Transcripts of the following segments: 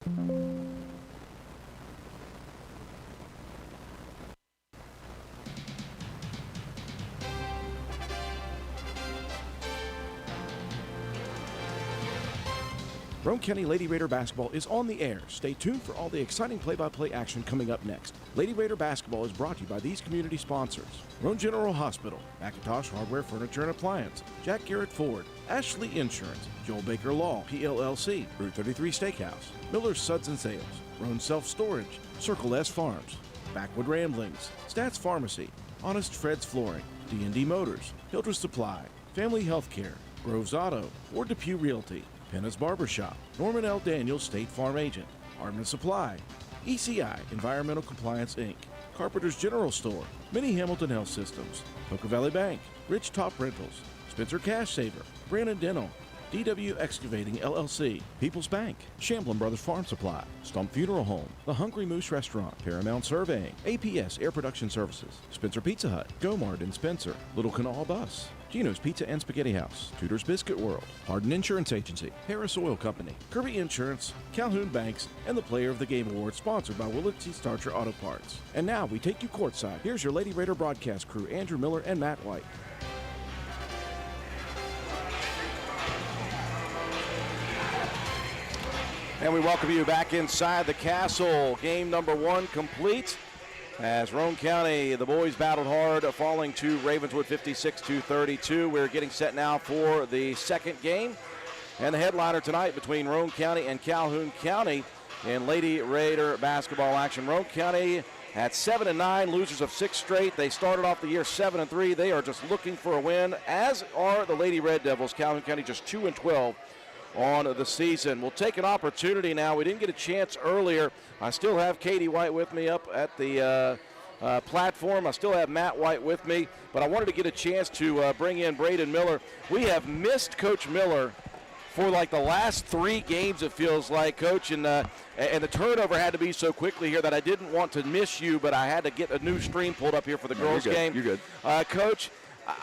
Roane County Lady Raider basketball is on the air. Stay tuned for all the exciting play-by-play action coming up next. Lady Raider basketball is brought to you by these community sponsors: Roane General Hospital, McIntosh Hardware, Furniture and Appliance, Jack Garrett Ford, Ashley Insurance, Joel Baker Law, PLLC, Route 33 Steakhouse, Miller's Suds and Sales, Roane Self Storage, Circle S Farms, Backwood Ramblings, Stats Pharmacy, Honest Fred's Flooring, D&D Motors, Hildreth Supply, Family Healthcare, Groves Auto, Ward Depew Realty, Penna's Barbershop, Norman L. Daniels State Farm Agent, Hardman Supply, ECI Environmental Compliance Inc., Carpenter's General Store, Mini Hamilton Health Systems, Poca Valley Bank, Rich Top Rentals, Spencer Cash Saver, Brandon Dental, DW Excavating LLC, People's Bank, Shamblin Brothers Farm Supply, Stump Funeral Home, The Hungry Moose Restaurant, Paramount Surveying, APS Air Production Services, Spencer Pizza Hut, Gomard and Spencer, Little Canal Bus, Gino's Pizza and Spaghetti House, Tudor's Biscuit World, Hardin Insurance Agency, Harris Oil Company, Kirby Insurance, Calhoun Banks, and the Player of the Game Award sponsored by Willett C. Starcher Auto Parts. And now we take you courtside. Here's your Lady Raider broadcast crew, Andrew Miller and Matt White. And we welcome you back inside the castle. Game number 1 complete. As Roane County, the boys battled hard, falling to Ravenswood 56-32. We're getting set now for the second game. And the headliner tonight between Roane County and Calhoun County in Lady Raider basketball action. Roane County at 7-9, losers of 6 straight. They started off the year 7-3. They are just looking for a win, as are the Lady Red Devils. Calhoun County just 2-12 on the season. We'll take an opportunity now. We didn't get a chance earlier. I still have Katie White with me up at the platform. I still have Matt White with me, but I wanted to get a chance to bring in Braden Miller. We have missed Coach Miller for like the last 3 games, it feels like, Coach, and the turnover had to be so quickly here that I didn't want to miss you, but I had to get a new stream pulled up here for the girls' game. You're good. Coach,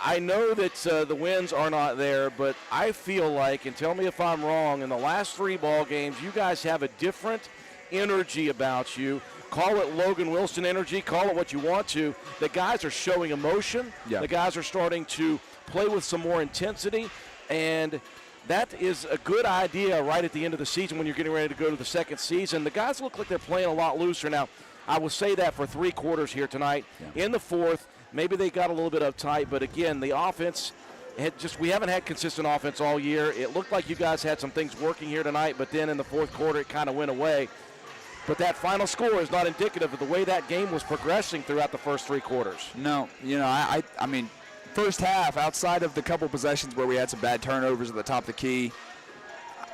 I know that the wins are not there, but I feel like, and tell me if I'm wrong, in the last 3 ball games, you guys have a different energy about you. Call it Logan Wilson energy, call it what you want to. The guys are showing emotion. Yeah. The guys are starting to play with some more intensity, and that is a good idea right at the end of the season when you're getting ready to go to the second season. The guys look like they're playing a lot looser now. I will say that for 3 quarters here tonight. Yeah. In the fourth, maybe they got a little bit uptight, but again, the offense we haven't had consistent offense all year. It looked like you guys had some things working here tonight, but then in the fourth quarter it kind of went away. But that final score is not indicative of the way that game was progressing throughout the first 3 quarters. No, I mean, first half, outside of the couple possessions where we had some bad turnovers at the top of the key,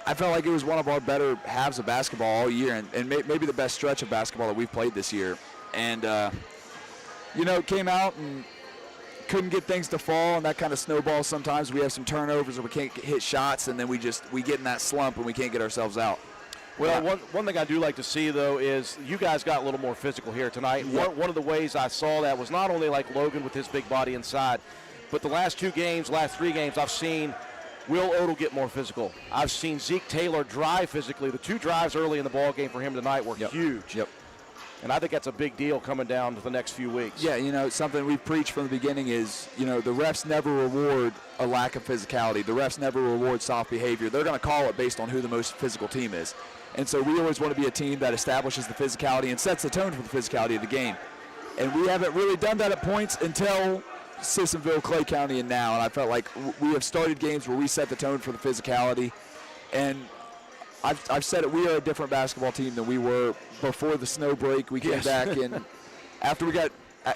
I felt like it was one of our better halves of basketball all year, and maybe the best stretch of basketball that we've played this year. And, came out and couldn't get things to fall, and that kind of snowballs sometimes. We have some turnovers or we can't hit shots, and then we get in that slump and we can't get ourselves out. Well, one thing I do like to see, though, is you guys got a little more physical here tonight. Yep. One of the ways I saw that was not only like Logan with his big body inside, but the last 3 games, I've seen Will Odell get more physical. I've seen Zeke Taylor drive physically. The 2 drives early in the ball game for him tonight were huge. Yep. And I think that's a big deal coming down to the next few weeks. Yeah, something we've preached from the beginning is, the refs never reward a lack of physicality. The refs never reward soft behavior. They're going to call it based on who the most physical team is. And so we always want to be a team that establishes the physicality and sets the tone for the physicality of the game. And we haven't really done that at points until Sissonville, Clay County, and now. And I felt like we have started games where we set the tone for the physicality. And I've said it, we are a different basketball team than we were before the snow break. We came back, and after we got,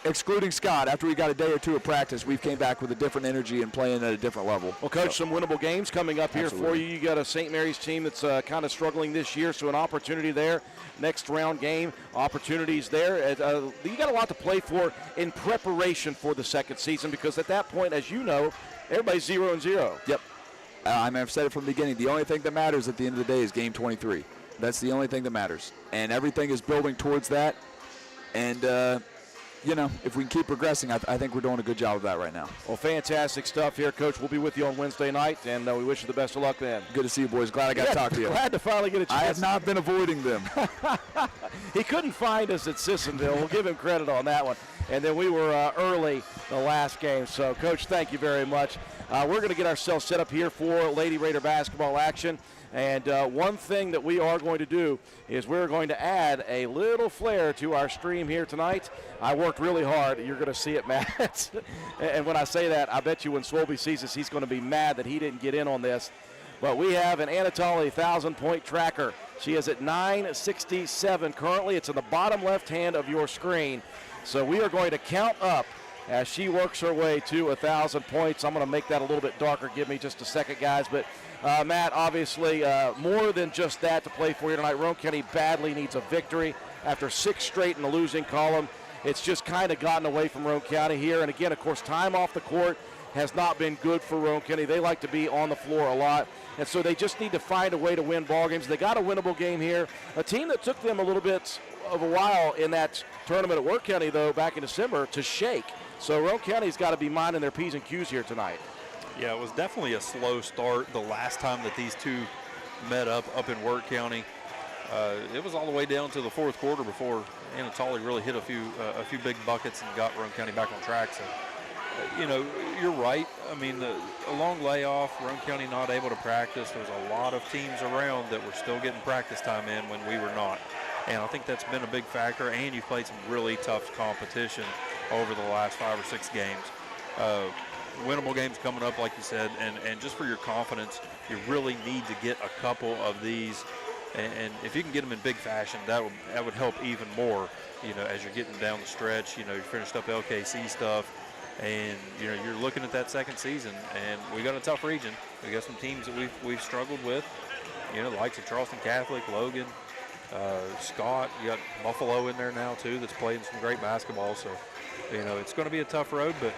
excluding Scott, after we got a day or 2 of practice, we came back with a different energy and playing at a different level. Well, Coach, some winnable games coming up here for you. You got a St. Mary's team that's kind of struggling this year, so an opportunity there. Next round game, opportunities there. You got a lot to play for in preparation for the second season, because at that point, as you know, everybody's 0-0. Yep. I've said it from the beginning. The only thing that matters at the end of the day is game 23. That's the only thing that matters. And everything is building towards that. And you know, if we can keep progressing, I think we're doing a good job of that right now. Well, fantastic stuff here, Coach. We'll be with you on Wednesday night, and we wish you the best of luck then. Good to see you, boys. Glad I got to talk to you. Glad to finally get a chance. I have not been avoiding them. He couldn't find us at Sissonville. We'll give him credit on that one. And then we were early the last game. So, Coach, thank you very much. We're going to get ourselves set up here for Lady Raider basketball action. And one thing that we are going to do is we're going to add a little flair to our stream here tonight. I worked really hard. You're going to see it, Matt. And when I say that, I bet you when Swolby sees this, he's going to be mad that he didn't get in on this. But we have an Anatoly 1,000-point tracker. She is at 967 currently. It's in the bottom left hand of your screen. So we are going to count up as she works her way to 1,000 points. I'm going to make that a little bit darker. Give me just a second, guys. But Matt, obviously, more than just that to play for you tonight. Roane County badly needs a victory after 6 straight in the losing column. It's just kind of gotten away from Roane County here. And again, of course, time off the court has not been good for Roane County. They like to be on the floor a lot. And so they just need to find a way to win ball games. They got a winnable game here. A team that took them a little bit of a while in that tournament at Worth County, though, back in December to shake. So Roane County's got to be minding their P's and Q's here tonight. Yeah, it was definitely a slow start the last time that these two met up in Worth County. It was all the way down to the fourth quarter before Anatoly really hit a few big buckets and got Roane County back on track. So, you know, you're right. I mean, a long layoff, Roane County not able to practice. There's a lot of teams around that were still getting practice time in when we were not. And I think that's been a big factor, and you've played some really tough competition over the last 5 or 6 games. Winnable games coming up, like you said, and just for your confidence, you really need to get a couple of these. And if you can get them in big fashion, that would help even more, you know, as you're getting down the stretch. You know, you finished up LKC stuff, and, you know, you're looking at that second season, and we got a tough region. We got some teams that we've struggled with, you know, the likes of Charleston Catholic, Logan, Scott. You got Buffalo in there now, too, that's playing some great basketball. So, you know, it's going to be a tough road, but,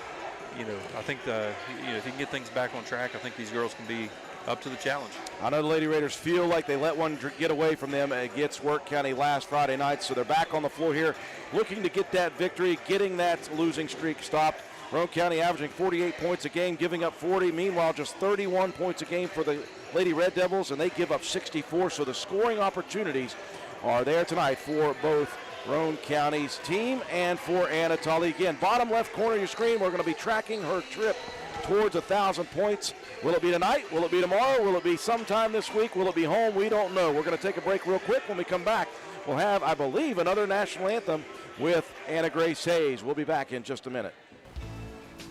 you know, I think, you know, if you can get things back on track, I think these girls can be up to the challenge. I know the Lady Raiders feel like they let one get away from them against Worth County last Friday night, so they're back on the floor here looking to get that victory, getting that losing streak stopped. Roane County averaging 48 points a game, giving up 40. Meanwhile, just 31 points a game for the Lady Red Devils, and they give up 64. So the scoring opportunities are there tonight for both Roane County's team and for Anatoly. Again, bottom left corner of your screen, we're going to be tracking her trip towards 1,000 points. Will it be tonight? Will it be tomorrow? Will it be sometime this week? Will it be home? We don't know. We're going to take a break real quick. When we come back, we'll have, I believe, another national anthem with Anna Grace Hayes. We'll be back in just a minute.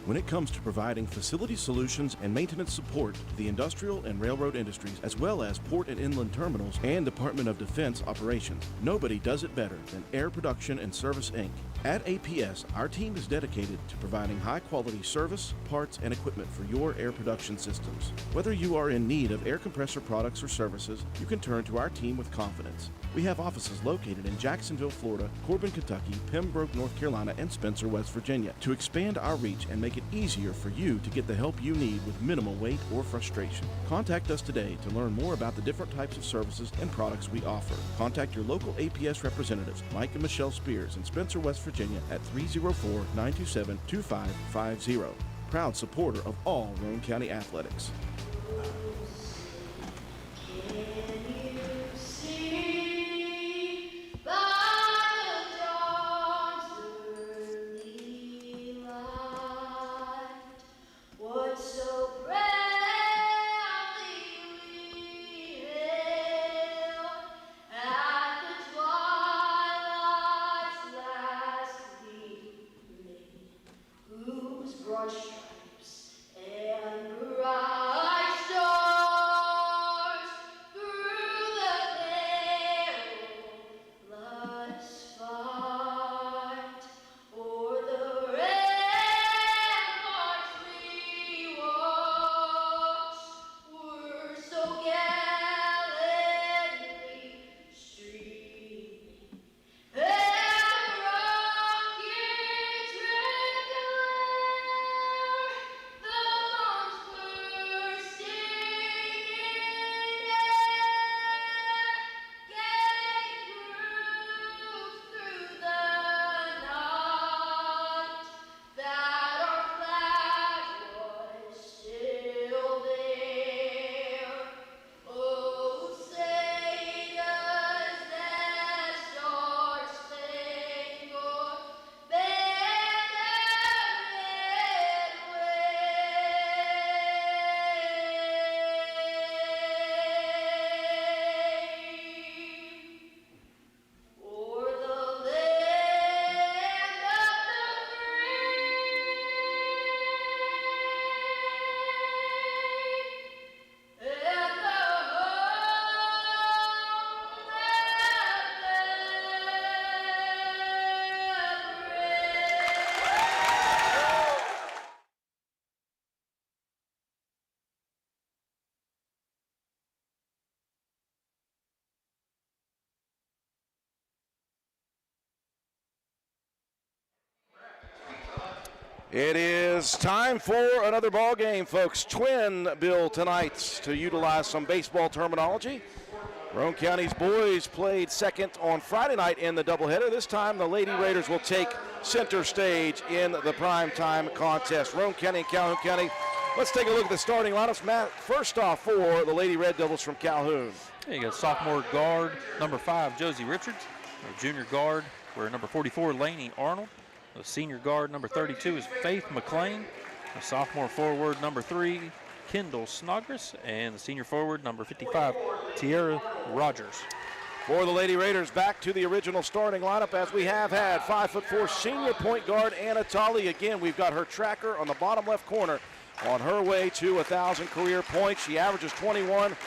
When it comes to providing facility solutions and maintenance support to the industrial and railroad industries, as well as port and inland terminals and Department of Defense operations, nobody does it better than Air Production and Service, Inc. At APS, our team is dedicated to providing high-quality service, parts, and equipment for your air production systems. Whether you are in need of air compressor products or services, you can turn to our team with confidence. We have offices located in Jacksonville, Florida, Corbin, Kentucky, Pembroke, North Carolina, and Spencer, West Virginia. To expand our reach and make it easier for you to get the help you need with minimal wait or frustration, contact us today to learn more about the different types of services and products we offer. Contact your local APS representatives, Mike and Michelle Spears in Spencer, West Virginia at 304-927-2550. Proud supporter of all Roane County athletics. Broad stripes and bright It is time for another ball game, folks. Twin bill tonight, to utilize some baseball terminology. Roane County's boys played second on Friday night in the doubleheader. This time the Lady Raiders will take center stage in the primetime contest. Roane County and Calhoun County. Let's take a look at the starting lineups. Matt, first off for the Lady Red Devils from Calhoun. You got sophomore guard, number 5, Josie Richards. Our junior guard, we're number 44, Lainey Arnold. The senior guard, number 32, is Faith McLean. The sophomore forward, number 3, Kendall Snodgrass. And the senior forward, number 55, Tiara Rogers. For the Lady Raiders, back to the original starting lineup as we have had. 5'4" senior point guard Anna Tolley. Again, we've got her tracker on the bottom left corner on her way to 1,000 career points. She averages 21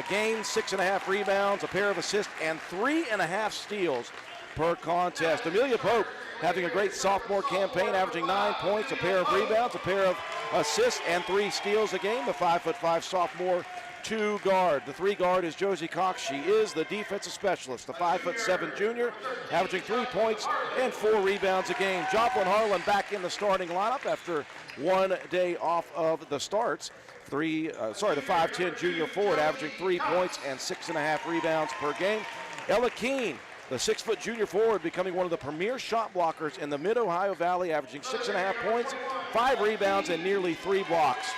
games, 6.5 rebounds, a pair of assists, and 3.5 steals per contest. Amelia Pope having a great sophomore campaign, averaging 9 points, a pair of rebounds, a pair of assists, and 3 steals a game. The 5'5" sophomore 2 guard. The 3 guard is Josie Cox. She is the defensive specialist. The 5'7" junior, averaging 3 points and 4 rebounds a game. Joplin Harlan back in the starting lineup after 1 day off of the starts. The 5'10" junior forward, averaging 3 points and 6.5 rebounds per game. Ella Keene, the 6' junior forward, becoming one of the premier shot blockers in the Mid-Ohio Valley, averaging 6.5 points, 5 rebounds, and nearly 3 blocks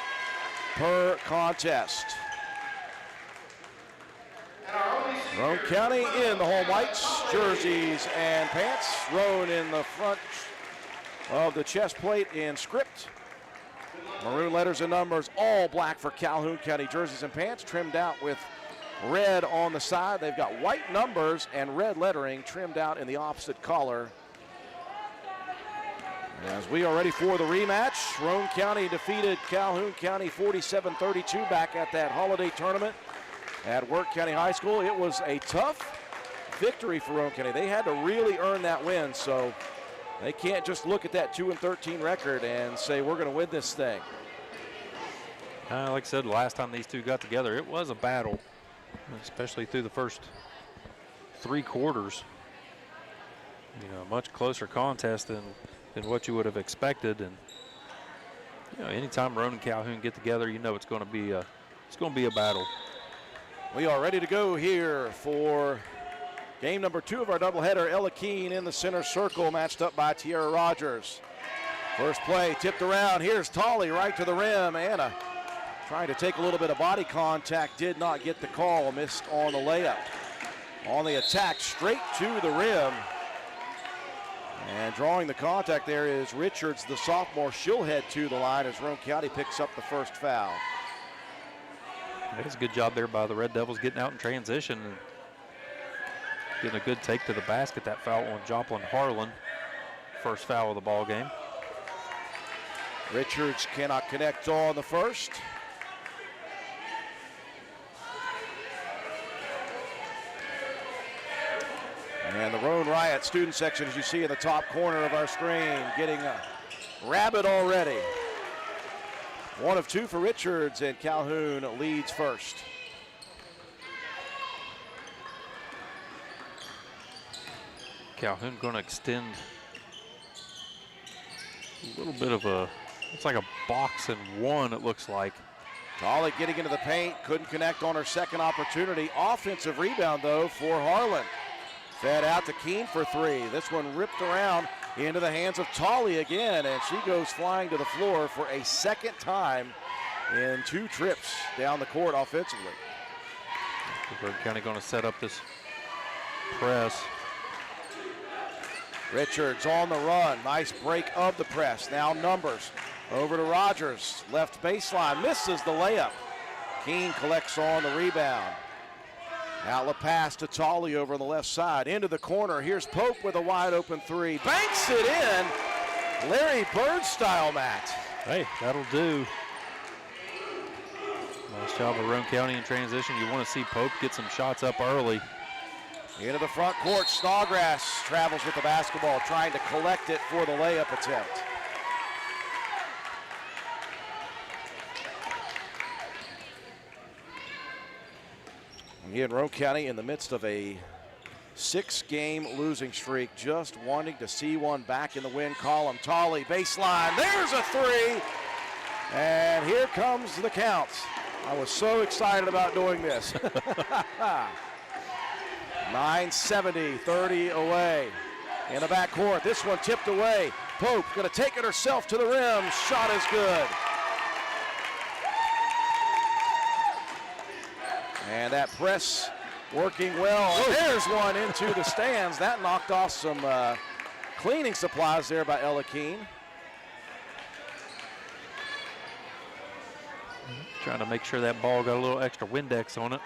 per contest. Roane County in the home whites, jerseys and pants. Roane in the front of the chest plate in script. Maroon letters and numbers, all black for Calhoun County jerseys and pants, trimmed out with red on the side. They've got white numbers and red lettering trimmed out in the opposite collar. As we are ready for the rematch, Roane County defeated Calhoun County 47-32 back at that holiday tournament at Work County High School. It was a tough victory for Roane County. They had to really earn that win, so they can't just look at that 2-13 record and say, we're going to win this thing. Like I said, last time these two got together, it was a battle, especially through the first 3 quarters. You know, a much closer contest than what you would have expected. And you know, anytime Roane and Calhoun get together, you know it's going to be a battle. We are ready to go here for game number 2 of our doubleheader. Ella Keene in the center circle, matched up by Tiara Rogers. First play tipped around. Here's Tolley right to the rim. Anna trying to take a little bit of body contact, did not get the call, missed on the layup. On the attack, straight to the rim. And drawing the contact there is Richards, the sophomore. She'll head to the line as Roane County picks up the first foul. It's a good job there by the Red Devils getting out in transition and getting a good take to the basket. That foul on Joplin Harlan, first foul of the ball game. Richards cannot connect on the first. And the Roane Riot student section, as you see in the top corner of our screen, getting rabid already. 1 of 2 for Richards, and Calhoun leads first. Calhoun going to extend a little bit of it's like a box and 1, it looks like. Tolley getting into the paint, couldn't connect on her second opportunity. Offensive rebound, though, for Harlan. Fed out to Keene for 3. This one ripped around into the hands of Tolley again, and she goes flying to the floor for a second time in 2 trips down the court offensively. Roane County going to set up this press. Richards on the run. Nice break of the press. Now numbers. Over to Rogers. Left baseline. Misses the layup. Keene collects on the rebound. Outlet pass to Tolley over on the left side. Into the corner. Here's Pope with a wide open 3. Banks it in. Larry Bird style, Matt. Hey, that'll do. Nice job of Roane County in transition. You want to see Pope get some shots up early. Into the front court. Snodgrass travels with the basketball, trying to collect it for the layup attempt. Again, Roane County in the midst of a 6-game losing streak, just wanting to see one back in the win column. Tolley, baseline, there's a 3, and here comes the counts. I was so excited about doing this. 970, 30 away in the backcourt. This one tipped away. Pope gonna take it herself to the rim. Shot is good. And that press working well. There's one into the stands. That knocked off some cleaning supplies there by Ella Keene. Trying to make sure that ball got a little extra Windex on it.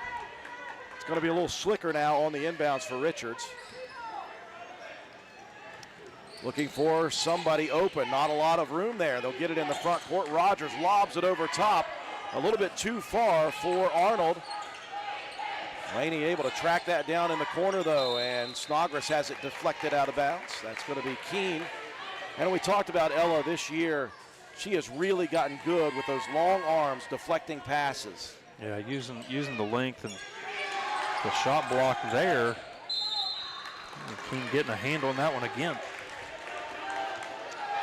It's going to be a little slicker now on the inbounds for Richards. Looking for somebody open. Not a lot of room there. They'll get it in the front court. Rogers lobs it over top. A little bit too far for Arnold. Laney able to track that down in the corner, though, and Snodgrass has it deflected out of bounds. That's going to be Keene. And we talked about Ella this year. She has really gotten good with those long arms deflecting passes. Yeah, using the length and the shot block there. And Keene getting a handle on that one again.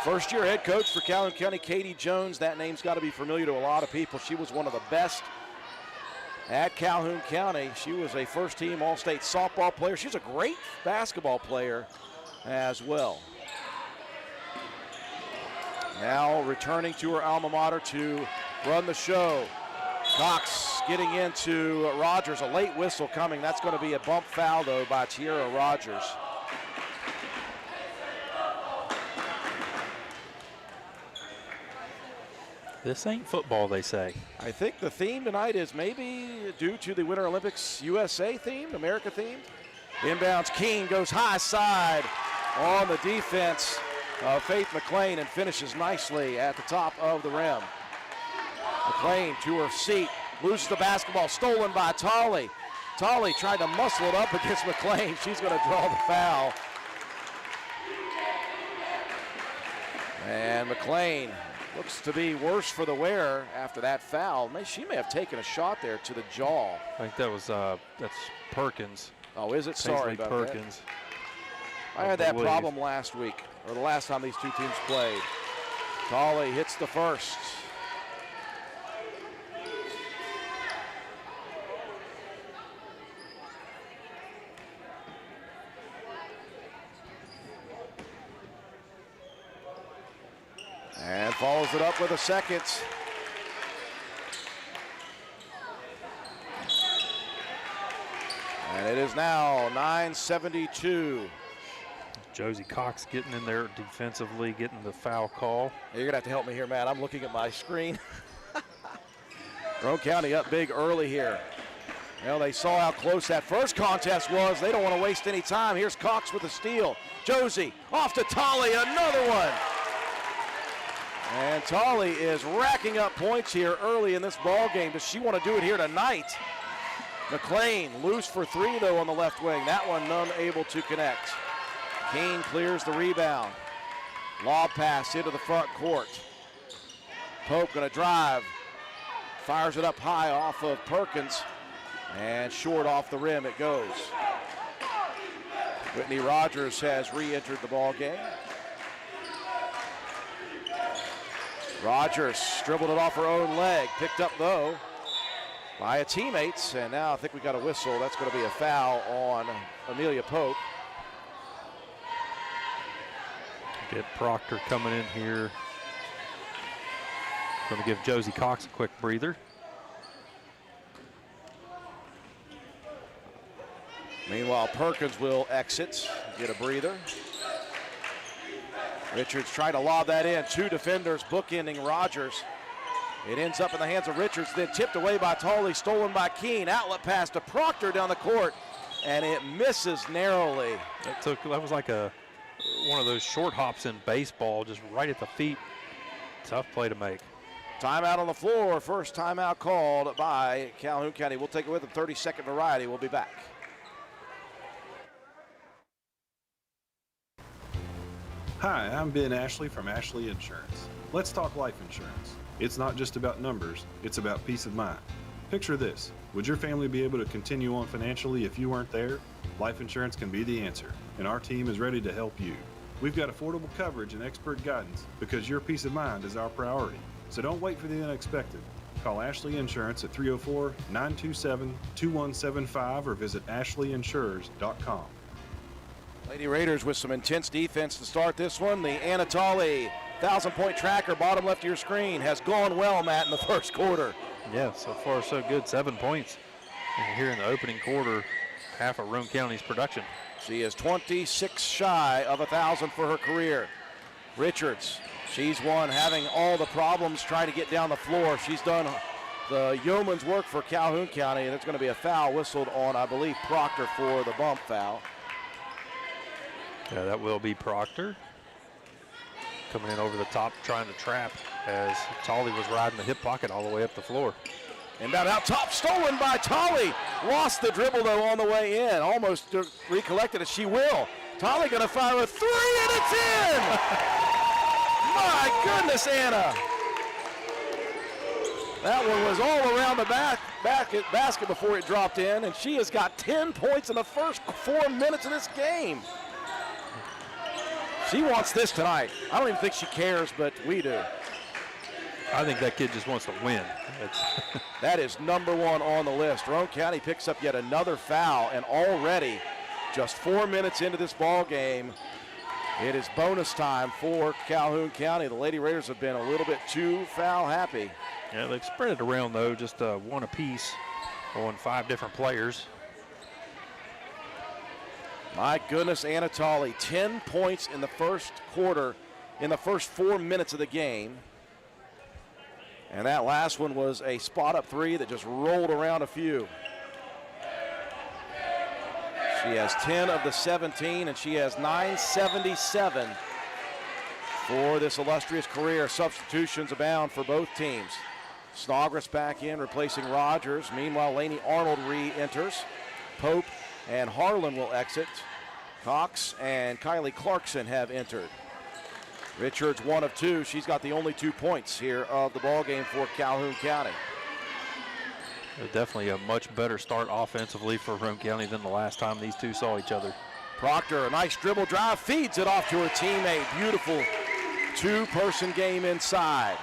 First-year head coach for Calhoun County, Katie Jones. That name's got to be familiar to a lot of people. She was one of the best at Calhoun County. She was a first-team All-State softball player. She's a great basketball player as well. Now returning to her alma mater to run the show. Cox getting into Rogers. A late whistle coming. That's going to be a bump foul, though, by Tierra Rogers. This ain't football, they say. I think the theme tonight is maybe due to the Winter Olympics USA theme, America theme. Inbounds, Keene goes high side on the defense of Faith McLean and finishes nicely at the top of the rim. McLean to her seat, loses the basketball, stolen by Tolley. Tolley tried to muscle it up against McLean. She's going to draw the foul. And McLean looks to be worse for the wear after that foul. She may have taken a shot there to the jaw. I think that was that's Perkins. Oh, is it? Sorry about Perkins. that. I had that problem last week, or the last time these two teams played. Tolley hits the first. And follows it up with a second. And it is now 9:72. Josie Cox getting in there defensively, getting the foul call. You're going to have to help me here, Matt. I'm looking at my screen. Roane County up big early here. Well, they saw how close that first contest was. They don't want to waste any time. Here's Cox with a steal. Josie off to Tolley, another one. And Tolley is racking up points here early in this ball game. Does she want to do it here tonight? McLean loose for three, though, on the left wing. That one none able to connect. Keene clears the rebound. Lob pass into the front court. Pope going to drive. Fires it up high off of Perkins. And short off the rim it goes. Whitney Rogers has re-entered the ball game. Rogers dribbled it off her own leg. Picked up, though, by her teammates. And now I think we got a whistle. That's going to be a foul on Amelia Pope. Get Proctor coming in here. Going to give Josie Cox a quick breather. Meanwhile, Perkins will exit, get a breather. Richards trying to lob that in. Two defenders bookending Rogers. It ends up in the hands of Richards, then tipped away by Tolley, stolen by Keene. Outlet pass to Proctor down the court, and it misses narrowly. That was like one of those short hops in baseball, just right at the feet. Tough play to make. Timeout on the floor. First timeout called by Calhoun County. We'll take it with them. 30-second variety. We'll be back. Hi, I'm Ben Ashley from Ashley Insurance. Let's talk life insurance. It's not just about numbers, it's about peace of mind. Picture this. Would your family be able to continue on financially if you weren't there? Life insurance can be the answer, and our team is ready to help you. We've got affordable coverage and expert guidance because your peace of mind is our priority. So don't wait for the unexpected. Call Ashley Insurance at 304-927-2175 or visit ashleyinsurers.com. Lady Raiders with some intense defense to start this one. The Anatoly 1,000-point tracker, bottom left of your screen, has gone well, Matt, in the first quarter. Yeah, so far so good. 7 points here in the opening quarter, half of Roane County's production. She is 26 shy of 1,000 for her career. Richards, she's one having all the problems trying to get down the floor. She's done the yeoman's work for Calhoun County, and it's going to be a foul whistled on, I believe, Proctor for the bump foul. Yeah, that will be Proctor. Coming in over the top, trying to trap as Tolley was riding the hip pocket all the way up the floor. And that out top, stolen by Tolley. Lost the dribble, though, on the way in. Almost recollected it. She will. Tolley going to fire a three, and it's in! My goodness, Anna. That one was all around the basket before it dropped in, and she has got 10 points in the first 4 minutes of this game. She wants this tonight. I don't even think she cares, but we do. I think that kid just wants to win. That is number one on the list. Roane County picks up yet another foul, and already just 4 minutes into this ball game, it is bonus time for Calhoun County. The Lady Raiders have been a little bit too foul happy. Yeah, they've spread it around, though, just one apiece on 5 different players. My goodness, Anatoly, 10 points in the first quarter, in the first 4 minutes of the game. And that last one was a spot-up three that just rolled around a few. She has 10 of the 17, and she has 977 for this illustrious career. Substitutions abound for both teams. Snodgrass back in, replacing Rogers. Meanwhile, Laney Arnold re-enters. Pope and Harlan will exit. Cox and Kylie Clarkson have entered. Richards 1 of 2. She's got the only 2 points here of the ball game for Calhoun County. Definitely a much better start offensively for Roane County than the last time these two saw each other. Proctor, a nice dribble drive, feeds it off to her teammate. Beautiful 2-person game inside.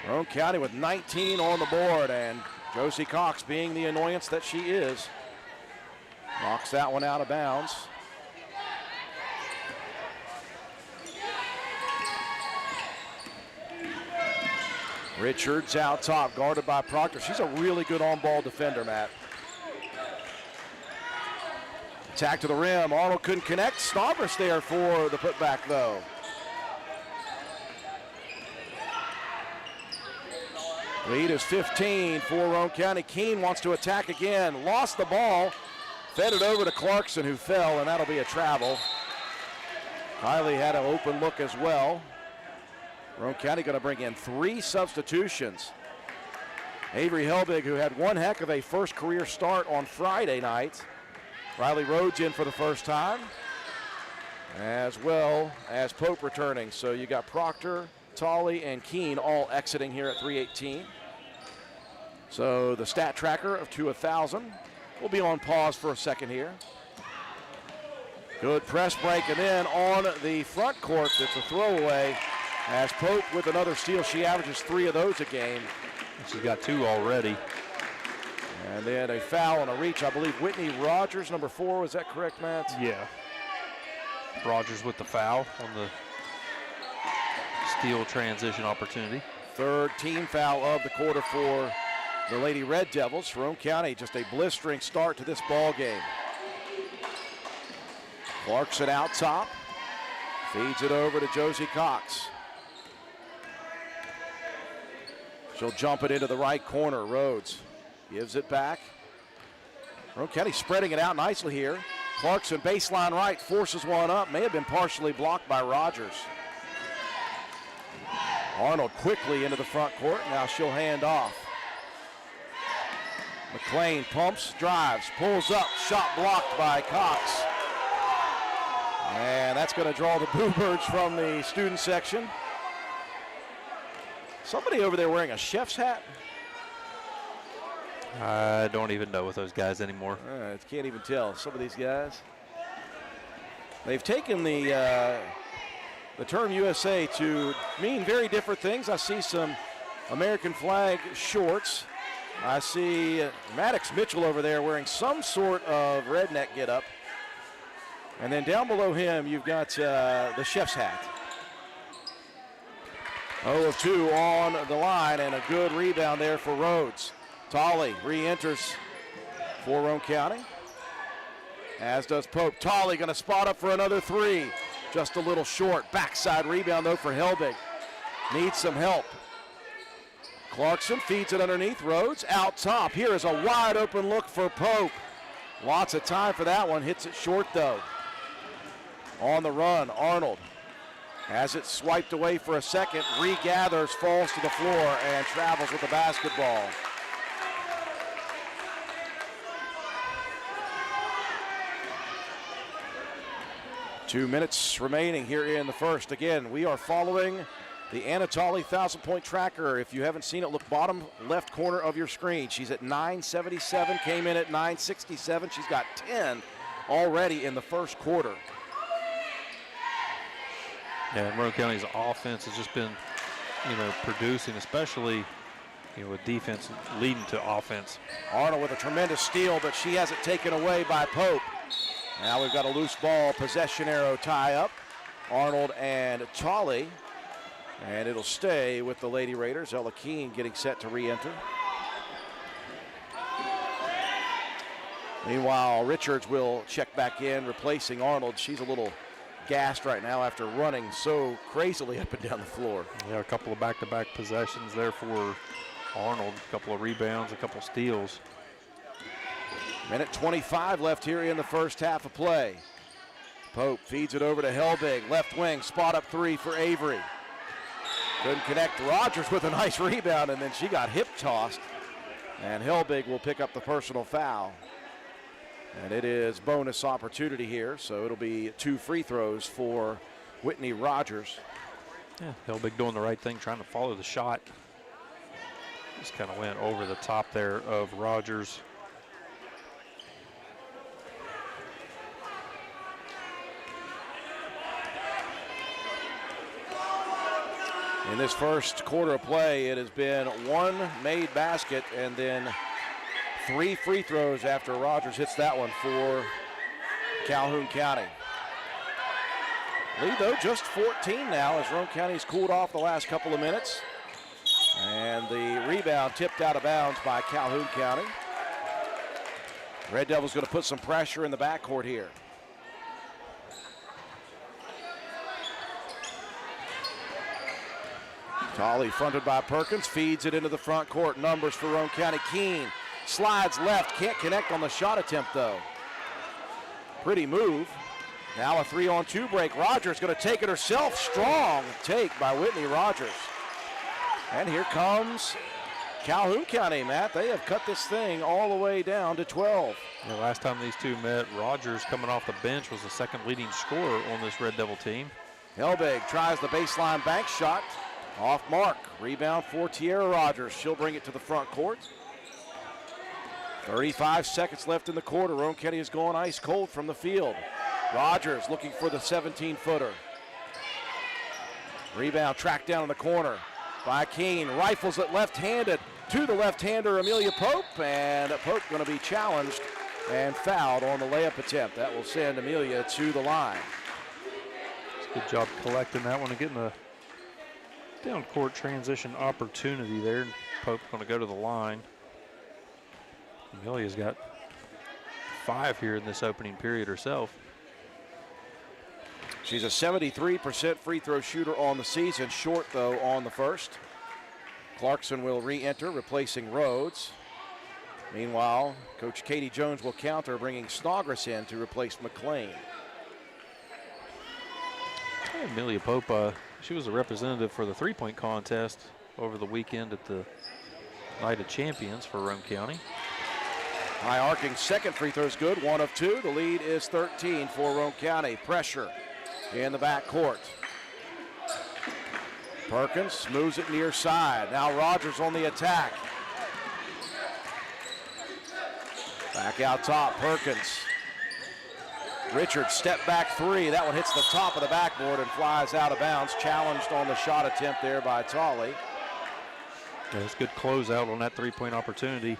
Roane County with 19 on the board, and Josie Cox, being the annoyance that she is, knocks that one out of bounds. Richards out top, guarded by Proctor. She's a really good on-ball defender, Matt. Attack to the rim. Arnold couldn't connect. Snodgrass there for the putback, though. Lead is 15 for Roane County. Keene wants to attack again. Lost the ball. Fed it over to Clarkson, who fell, and that'll be a travel. Kylie had an open look as well. Roane County going to bring in 3 substitutions. Avery Helbig, who had one heck of a first career start on Friday night. Riley Rhodes in for the first time, as well as Pope returning. So you got Proctor, Tolley, and Keene all exiting here at 3:18. So the stat tracker of 2 1,000 will be on pause for a second here. Good press break, and then on the front court, it's a throwaway. As Pope with another steal, she averages 3 of those a game. She's got 2 already. And then a foul and a reach. I believe Whitney Rogers, number 4. Is that correct, Matt? Yeah. Rogers with the foul on the steal transition opportunity. 3rd team foul of the quarter for the Lady Red Devils. Roane County just a blistering start to this ball game. Clarkson out top. Feeds it over to Josie Cox. She'll jump it into the right corner. Rhodes gives it back. Roane County spreading it out nicely here. Clarkson baseline right, forces one up. May have been partially blocked by Rogers. Arnold quickly into the front court. Now she'll hand off. McLean pumps, drives, pulls up. Shot blocked by Cox. And that's going to draw the boo birds from the student section. Somebody over there wearing a chef's hat. I don't even know with those guys anymore. I can't even tell. Some of these guys. They've taken the term USA to mean very different things. I see some American flag shorts. I see Maddox Mitchell over there wearing some sort of redneck getup. And then down below him, you've got the chef's hat. 0 of 2 on the line, and a good rebound there for Rhodes. Tolley re-enters for Roane County, as does Pope. Tolley going to spot up for another three. Just a little short. Backside rebound, though, for Helbig. Needs some help. Clarkson feeds it underneath. Rhodes out top. Here is a wide open look for Pope. Lots of time for that one. Hits it short, though. On the run, Arnold has it swiped away for a second. Regathers, falls to the floor, and travels with the basketball. Two minutes remaining here in the first. Again, we are following the Anatoly 1,000-point tracker. If you haven't seen it, look bottom left corner of your screen. She's at 977, came in at 967. She's got 10 already in the first quarter. Yeah, Roane County's offense has just been, producing, especially, with defense leading to offense. Arnold with a tremendous steal, but she has it taken away by Pope. Now we've got a loose ball, possession arrow tie up. Arnold and Tolley. And it'll stay with the Lady Raiders. Ella Keene getting set to re-enter. Meanwhile, Richards will check back in, replacing Arnold. She's a little gassed right now after running so crazily up and down the floor. Yeah, a couple of back-to-back possessions there for Arnold. A couple of rebounds, a couple of steals. Minute 25 left here in the first half of play. Pope feeds it over to Helbig. Left wing, spot up three for Avery. Couldn't connect. Rogers with a nice rebound, and then she got hip tossed. And Helbig will pick up the personal foul. And it is bonus opportunity here, so it'll be 2 free throws for Whitney Rogers. Yeah, Helbig doing the right thing, trying to follow the shot. Just kind of went over the top there of Rogers. In this first quarter of play, it has been 1 made basket and then 3 free throws after Rogers hits that one for Calhoun County. Lead, though, just 14 now as Roane County's cooled off the last couple of minutes. And the rebound tipped out of bounds by Calhoun County. Red Devils going to put some pressure in the backcourt here. Tolley fronted by Perkins, feeds it into the front court. Numbers for Roane County. Keene slides left, can't connect on the shot attempt though. Pretty move. Now a 3-on-2 break. Rogers going to take it herself. Strong take by Whitney Rogers. And here comes Calhoun County, Matt. They have cut this thing all the way down to 12. The last time these two met, Rogers coming off the bench was the second leading scorer on this Red Devil team. Helbig tries the baseline bank shot. Off mark. Rebound for Tierra Rogers. She'll bring it to the front court. 35 seconds left in the quarter. Roane County is going ice cold from the field. Rogers looking for the 17-footer. Rebound tracked down in the corner by Keene. Rifles it left-handed to the left-hander, Amelia Pope. And Pope going to be challenged and fouled on the layup attempt. That will send Amelia to the line. Good job collecting that one and getting the down court transition opportunity there. Pope going to go to the line. Amelia's got 5 here in this opening period herself. She's a 73% free throw shooter on the season, short though on the first. Clarkson will re-enter, replacing Rhodes. Meanwhile, Coach Katie Jones will counter, bringing Snodgrass in to replace McLean. Amelia Pope, she was a representative for the three-point contest over the weekend at the Night of Champions for Roane County. High arcing second free throw is good, 1 of 2. The lead is 13 for Roane County. Pressure in the backcourt. Perkins moves it near side. Now Rogers on the attack. Back out top, Perkins. Richards step back three. That one hits the top of the backboard and flies out of bounds. Challenged on the shot attempt there by Tolley. Yeah, it's a good closeout on that three-point opportunity.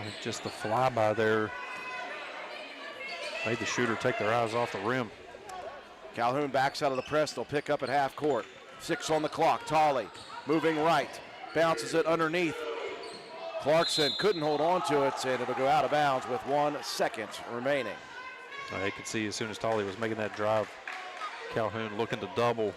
And just the flyby there made the shooter take their eyes off the rim. Calhoun backs out of the press. They'll pick up at half court. 6 on the clock. Tolley moving right. Bounces it underneath. Clarkson couldn't hold on to it, and it'll go out of bounds with 1 second remaining. You could see as soon as Tolley was making that drive, Calhoun looking to double.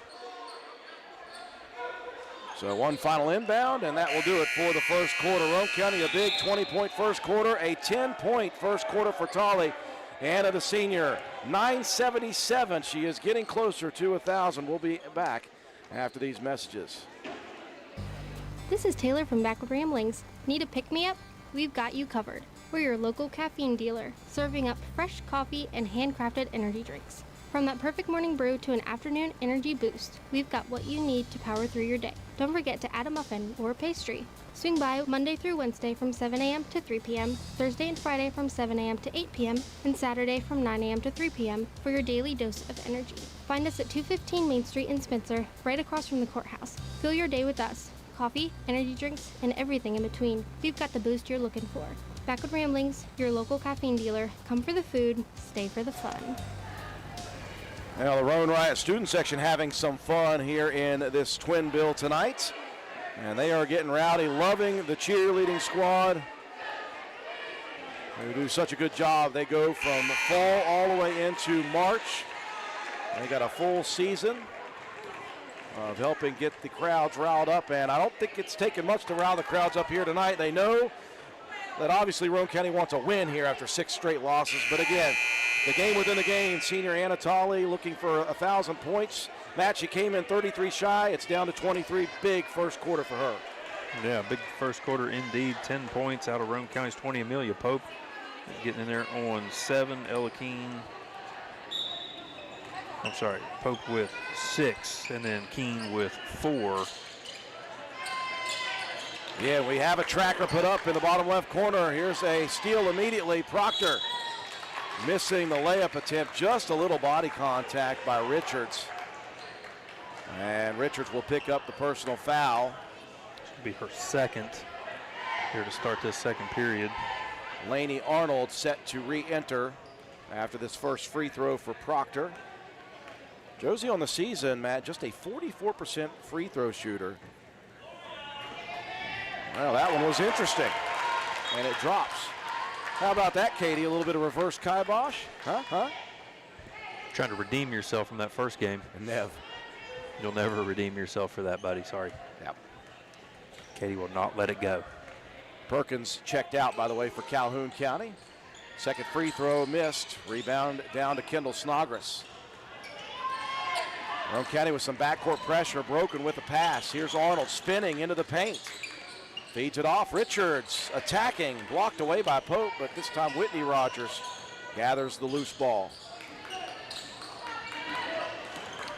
So one final inbound, and that will do it for the first quarter. Roane County, a big 20-point first quarter, a 10-point first quarter for Tolley. Anna, the senior, 977. She is getting closer to 1,000. We'll be back after these messages. This is Taylor from Backward Ramblings. Need a pick-me-up? We've got you covered. We're your local caffeine dealer, serving up fresh coffee and handcrafted energy drinks. From that perfect morning brew to an afternoon energy boost, we've got what you need to power through your day. Don't forget to add a muffin or a pastry. Swing by Monday through Wednesday from 7 a.m. to 3 p.m., Thursday and Friday from 7 a.m. to 8 p.m., and Saturday from 9 a.m. to 3 p.m. for your daily dose of energy. Find us at 215 Main Street in Spencer, right across from the courthouse. Fill your day with us. Coffee, energy drinks, and everything in between. We've got the boost you're looking for. Backward Ramblings, your local caffeine dealer. Come for the food, stay for the fun. Now the Roane Riot student section having some fun here in this twin bill tonight. And they are getting rowdy, loving the cheerleading squad. They do such a good job. They go from fall all the way into March. They got a full season of helping get the crowds riled up, and I don't think it's taken much to rile the crowds up here tonight. They know that obviously Roane County wants a win here after 6 straight losses, but again, the game within the game. Senior Anna Tolley looking for 1,000 points. Matt, she came in 33 shy. It's down to 23. Big first quarter for her. Yeah, big first quarter indeed. 10 points out of Roane County's 20. Amelia Pope getting in there on 7. Ella Keene. I'm sorry, Pope with 6, and then Keene with 4. Yeah, we have a tracker put up in the bottom left corner. Here's a steal immediately. Proctor missing the layup attempt. Just a little body contact by Richards. And Richards will pick up the personal foul. This will be her second here to start this second period. Lainey Arnold set to re-enter after this first free throw for Proctor. Josie on the season, Matt, just a 44% free throw shooter. Well, that one was interesting, and it drops. How about that, Katie? A little bit of reverse kibosh? Huh? Trying to redeem yourself from that first game. Nev. You'll never redeem yourself for that, buddy. Sorry. Yep. Katie will not let it go. Perkins checked out, by the way, for Calhoun County. Second free throw missed. Rebound down to Kendall Snodgrass. Roane County with some backcourt pressure, broken with a pass. Here's Arnold spinning into the paint. Feeds it off. Richards attacking, blocked away by Pope, but this time Whitney Rogers gathers the loose ball.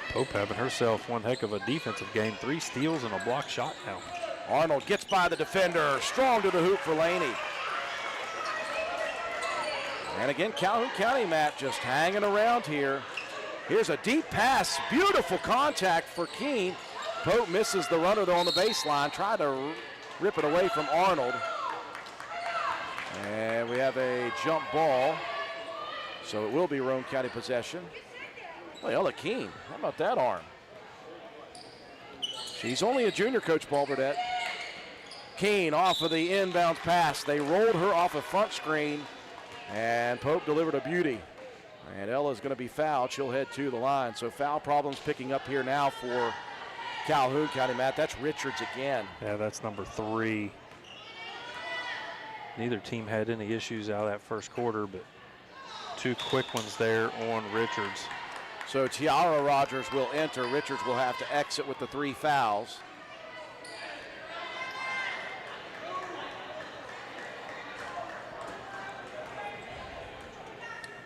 Pope having herself one heck of a defensive game. 3 steals and a block shot now. Arnold gets by the defender, strong to the hoop for Laney. And again, Calhoun County, Matt, just hanging around here. Here's a deep pass, beautiful contact for Keene. Pope misses the runner though on the baseline, tried to rip it away from Arnold. And we have a jump ball, so it will be Roane County possession. Oh, Ella Keene, how about that arm? She's only a junior, Coach Balburdette. Keene off of the inbound pass. They rolled her off a front screen, and Pope delivered a beauty. And Ella's going to be fouled. She'll head to the line. So foul problems picking up here now for Calhoun County, Matt. That's Richards again. Yeah, that's number 3. Neither team had any issues out of that first quarter, but 2 quick ones there on Richards. So Tiara Rogers will enter. Richards will have to exit with the 3 fouls.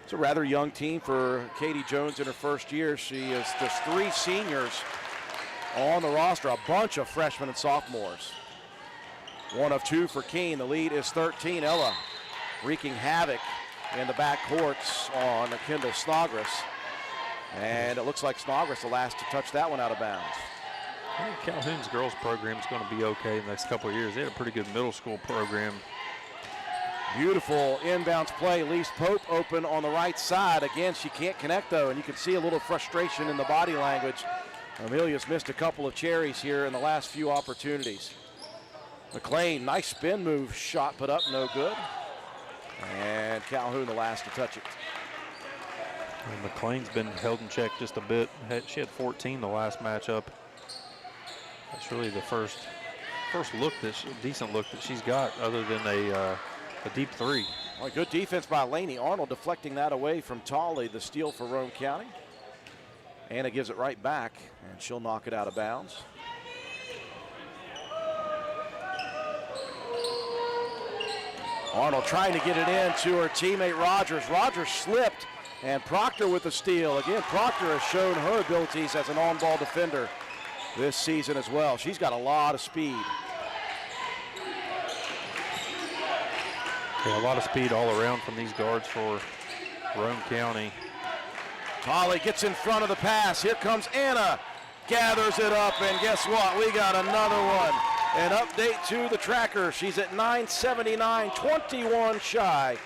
It's a rather young team for Katie Jones in her first year. She is just 3 seniors on the roster, a bunch of freshmen and sophomores. 1 of 2 for Keene. The lead is 13. Ella wreaking havoc in the back courts on Kendall Snodgrass. And it looks like Snodgrass the last to touch that one out of bounds. I think Calhoun's girls program is going to be okay in the next couple of years. They had a pretty good middle school program. Beautiful inbounds play. Leaves Pope open on the right side. Again, she can't connect though, and you can see a little frustration in the body language. Amelia's missed a couple of cherries here in the last few opportunities. McLean, nice spin move, shot put up, no good. And Calhoun the last to touch it. And McLean's been held in check just a bit. She had 14 the last matchup. That's really the first look, decent look that she's got, other than a deep three. Well, good defense by Laney Arnold, deflecting that away from Tolley, the steal for Roane County. Anna gives it right back, and she'll knock it out of bounds. Arnold trying to get it in to her teammate Rogers. Rogers slipped, and Proctor with the steal. Again, Proctor has shown her abilities as an on-ball defender this season as well. She's got a lot of speed. Yeah, a lot of speed all around from these guards for Roane County. Tolley gets in front of the pass. Here comes Anna. Gathers it up, and guess what? We got another one. An update to the tracker. She's at 979, 21 shy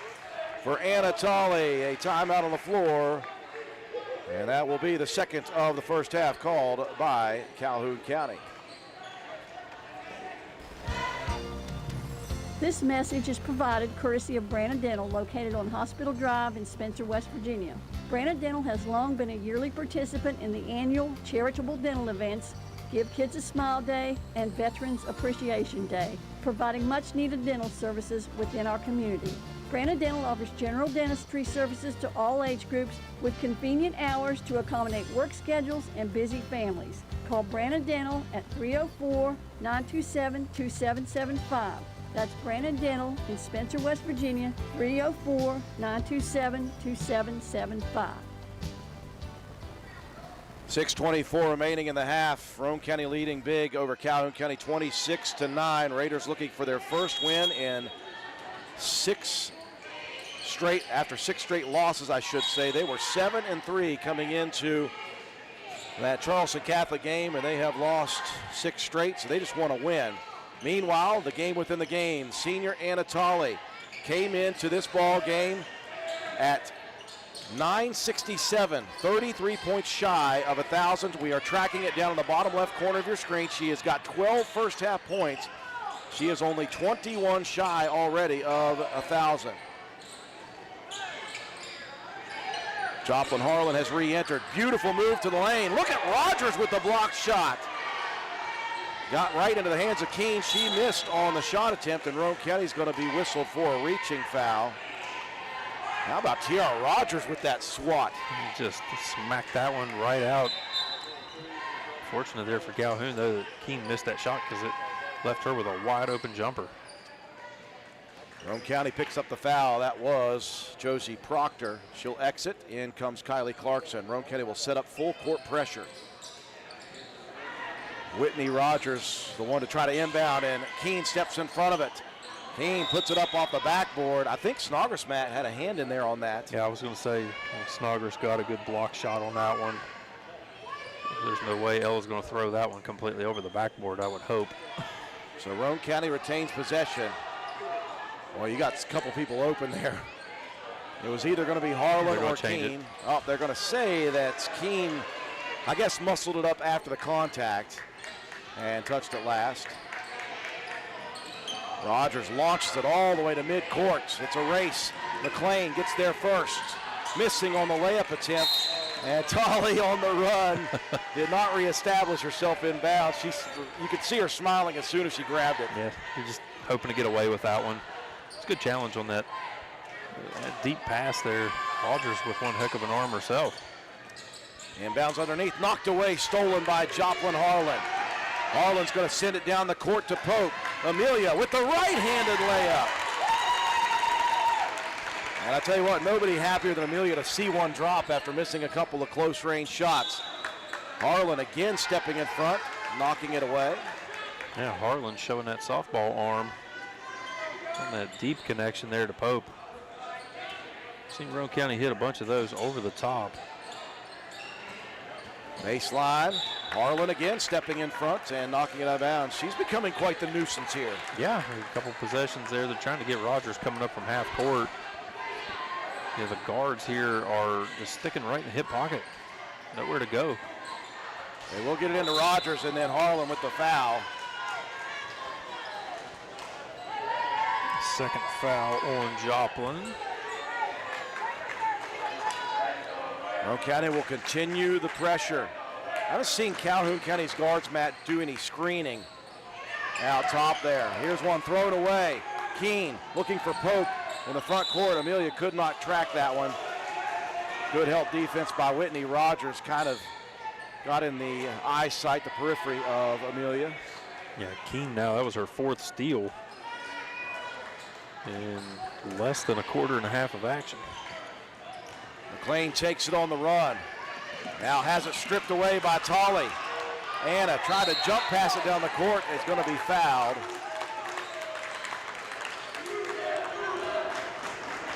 for Anna Tolley. A timeout on the floor. And that will be the second of the first half called by Calhoun County. This message is provided courtesy of Branna Dental, located on Hospital Drive in Spencer, West Virginia. Branna Dental has long been a yearly participant in the annual charitable dental events, Give Kids a Smile Day and Veterans Appreciation Day, providing much needed dental services within our community. Branna Dental offers general dentistry services to all age groups with convenient hours to accommodate work schedules and busy families. Call Branna Dental at 304-927-2775. That's Branna Dental in Spencer, West Virginia, 304-927-2775. 6:24 remaining in the half. Roane County leading big over Calhoun County 26-9. Raiders looking for their first win in after six straight losses, I should say. They were 7-3 coming into that Charleston Catholic game, and they have lost 6 straight, so they just want to win. Meanwhile, the game within the game, senior Anna Tolley came into this ball game at 967, 33 points shy of 1,000. We are tracking it down in the bottom left corner of your screen. She has got 12 first half points. She is only 21 shy already of 1,000. Joplin Harlan has re-entered. Beautiful move to the lane. Look at Rogers with the block shot. Got right into the hands of Keene. She missed on the shot attempt, and Roane County's going to be whistled for a reaching foul. How about Tiara Rogers with that swat? He just smacked that one right out. Fortunate there for Calhoun, though, that Keene missed that shot because it left her with a wide open jumper. Roane County picks up the foul. That was Josie Proctor. She'll exit. In comes Kylie Clarkson. Roane County will set up full court pressure. Whitney Rogers, the one to try to inbound, and Keene steps in front of it. Keene puts it up off the backboard. I think Snodgrass, Matt, had a hand in there on that. Yeah, I was going to say Snodgrass got a good block shot on that one. There's no way Ella's going to throw that one completely over the backboard, I would hope. So Roane County retains possession. Well, you got a couple people open there. It was either going to be Harlan or Keene. Oh, they're going to say that Keene, I guess, muscled it up after the contact and touched it last. Rogers launches it all the way to midcourt. It's a race. McLean gets there first. Missing on the layup attempt. And Tolley on the run did not reestablish herself inbounds. You could see her smiling as soon as she grabbed it. Yeah, you're just hoping to get away with that one. It's a good challenge on that deep pass there. Rogers with one heck of an arm herself. Inbounds underneath, knocked away, stolen by Joplin Harlan. Harlan's going to send it down the court to Pope. Amelia with the right-handed layup. And I tell you what, nobody happier than Amelia to see one drop after missing a couple of close-range shots. Harlan again stepping in front, knocking it away. Yeah, Harlan showing that softball arm on that deep connection there to Pope. seen Roane County hit a bunch of those over the top. Baseline. Harlan again stepping in front and knocking it out of bounds. She's becoming quite the nuisance here. Yeah, a couple possessions there. They're trying to get Rogers coming up from half court. Yeah, the guards here are just sticking right in the hip pocket. Nowhere to go. They will get it into Rogers, and then Harlan with the foul. Second foul on Joplin. Roane County will continue the pressure. I haven't seen Calhoun County's guards, Matt, do any screening out top there. Here's one thrown away. Keene looking for Pope in the front court. Amelia could not track that one. Good help defense by Whitney. Rogers kind of got in the eyesight, the periphery of Amelia. Yeah, Keene now, that was her 4th steal in less than a quarter and a half of action. McLean takes it on the run. Now has it stripped away by Tolley. Anna tried to jump pass it down the court. It's going to be fouled.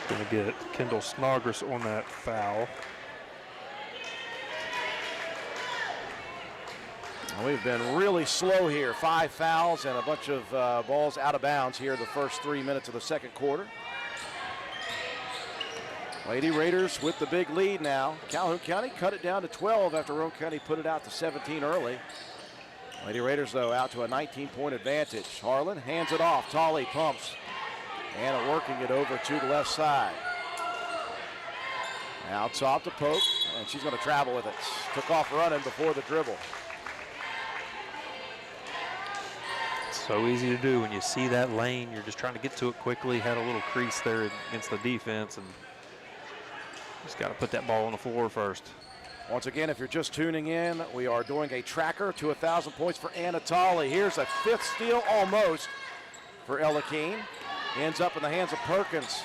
Going to get Kendall Snodgrass on that foul. We've been really slow here. 5 fouls and a bunch of balls out of bounds here the first 3 minutes of the second quarter. Lady Raiders with the big lead now. Calhoun County cut it down to 12 after Roane County put it out to 17 early. Lady Raiders, though, out to a 19-point advantage. Harlan hands it off. Tolley pumps. Anna working it over to the left side. Now top to Pope, and she's going to travel with it. Took off running before the dribble. So easy to do when you see that lane. You're just trying to get to it quickly. Had a little crease there against the defense, and just got to put that ball on the floor first. Once again, if you're just tuning in, we are doing a tracker to 1,000 points for Anna Tolley. Here's a 5th steal almost for Ella Keene. Ends up in the hands of Perkins.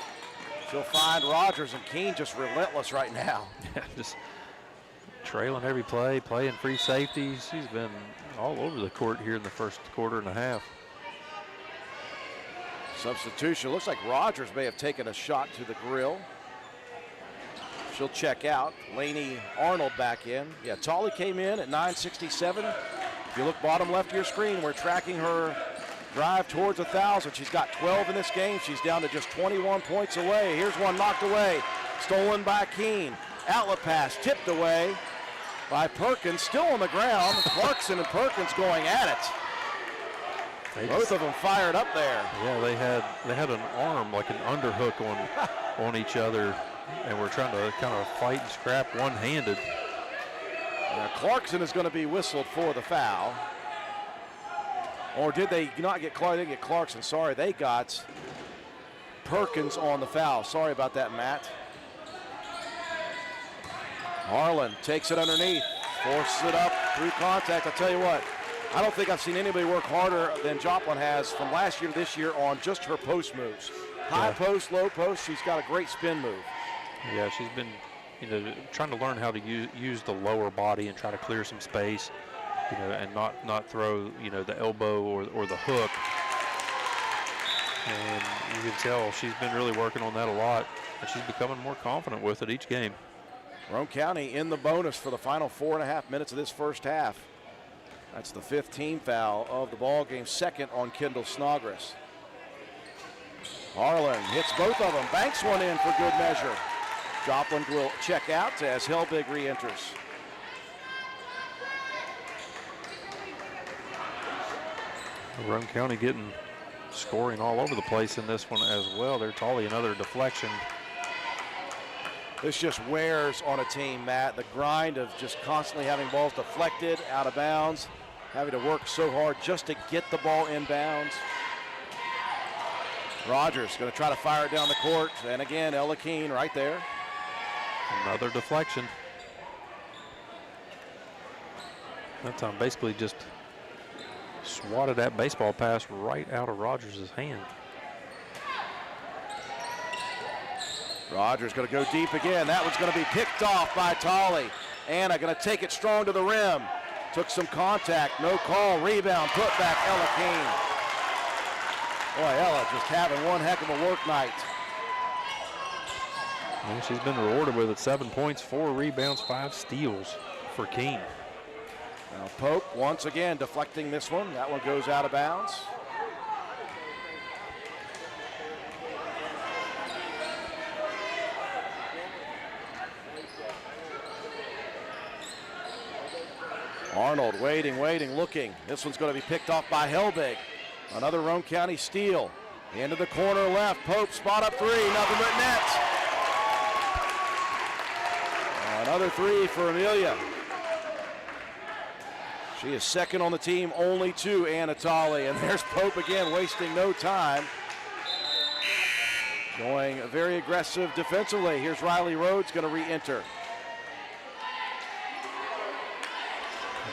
She'll find Rogers, and Keene just relentless right now. Just trailing every play, playing free safety. She's been all over the court here in the first quarter and a half. Substitution. Looks like Rogers may have taken a shot to the grill. She'll check out. Laney Arnold back in. Yeah, Tolley came in at 9:67. If you look bottom left of your screen, we're tracking her drive towards 1,000. She's got 12 in this game. She's down to just 21 points away. Here's one knocked away. Stolen by Keene. Outlet pass tipped away by Perkins. Still on the ground. Clarkson and Perkins going at it. Both of them fired up there. Yeah, they had an arm, like an underhook on each other, and we're trying to kind of fight and scrap one-handed. Now Clarkson is going to be whistled for the foul. Or did they not get Clarkson? They didn't get Clarkson. Sorry, they got Perkins on the foul. Sorry about that, Matt. Harlan takes it underneath, forces it up through contact. I'll tell you what, I don't think I've seen anybody work harder than Joplin has from last year to this year on just her post moves. High post, low post, she's got a great spin move. Yeah, she's been trying to learn how to use the lower body and try to clear some space, and not throw, the elbow or the hook. And you can tell she's been really working on that a lot, and she's becoming more confident with it each game. Roane County in the bonus for the final 4.5 minutes of this first half. That's the 5th team foul of the ball game, 2nd on Kendall Snodgrass. Harlan hits both of them, banks one in for good measure. Joplin will check out as Helbig re-enters. Roane County getting scoring all over the place in this one as well. They're Tolley, another deflection. This just wears on a team, Matt. The grind of just constantly having balls deflected, out of bounds, having to work so hard just to get the ball in bounds. Rogers going to try to fire it down the court. And again, Ella Keene right there. Another deflection. That time basically just swatted that baseball pass right out of Rogers' hand. Rogers going to go deep again. That one's going to be picked off by Tolley. Anna going to take it strong to the rim. Took some contact, no call, rebound, put back Ella Keene. Boy, Ella just having one heck of a work night. And she's been rewarded with it. 7 points, 4 rebounds, 5 steals for Keene. Now Pope once again deflecting this one. That one goes out of bounds. Arnold waiting, looking. This one's going to be picked off by Helbig. Another Roane County steal. Into the corner left. Pope spot up three. Nothing but net. Another three for Amelia. She is second on the team, only to Anatoly. And there's Pope again, wasting no time. Going very aggressive defensively. Here's Riley Rhodes going to re-enter.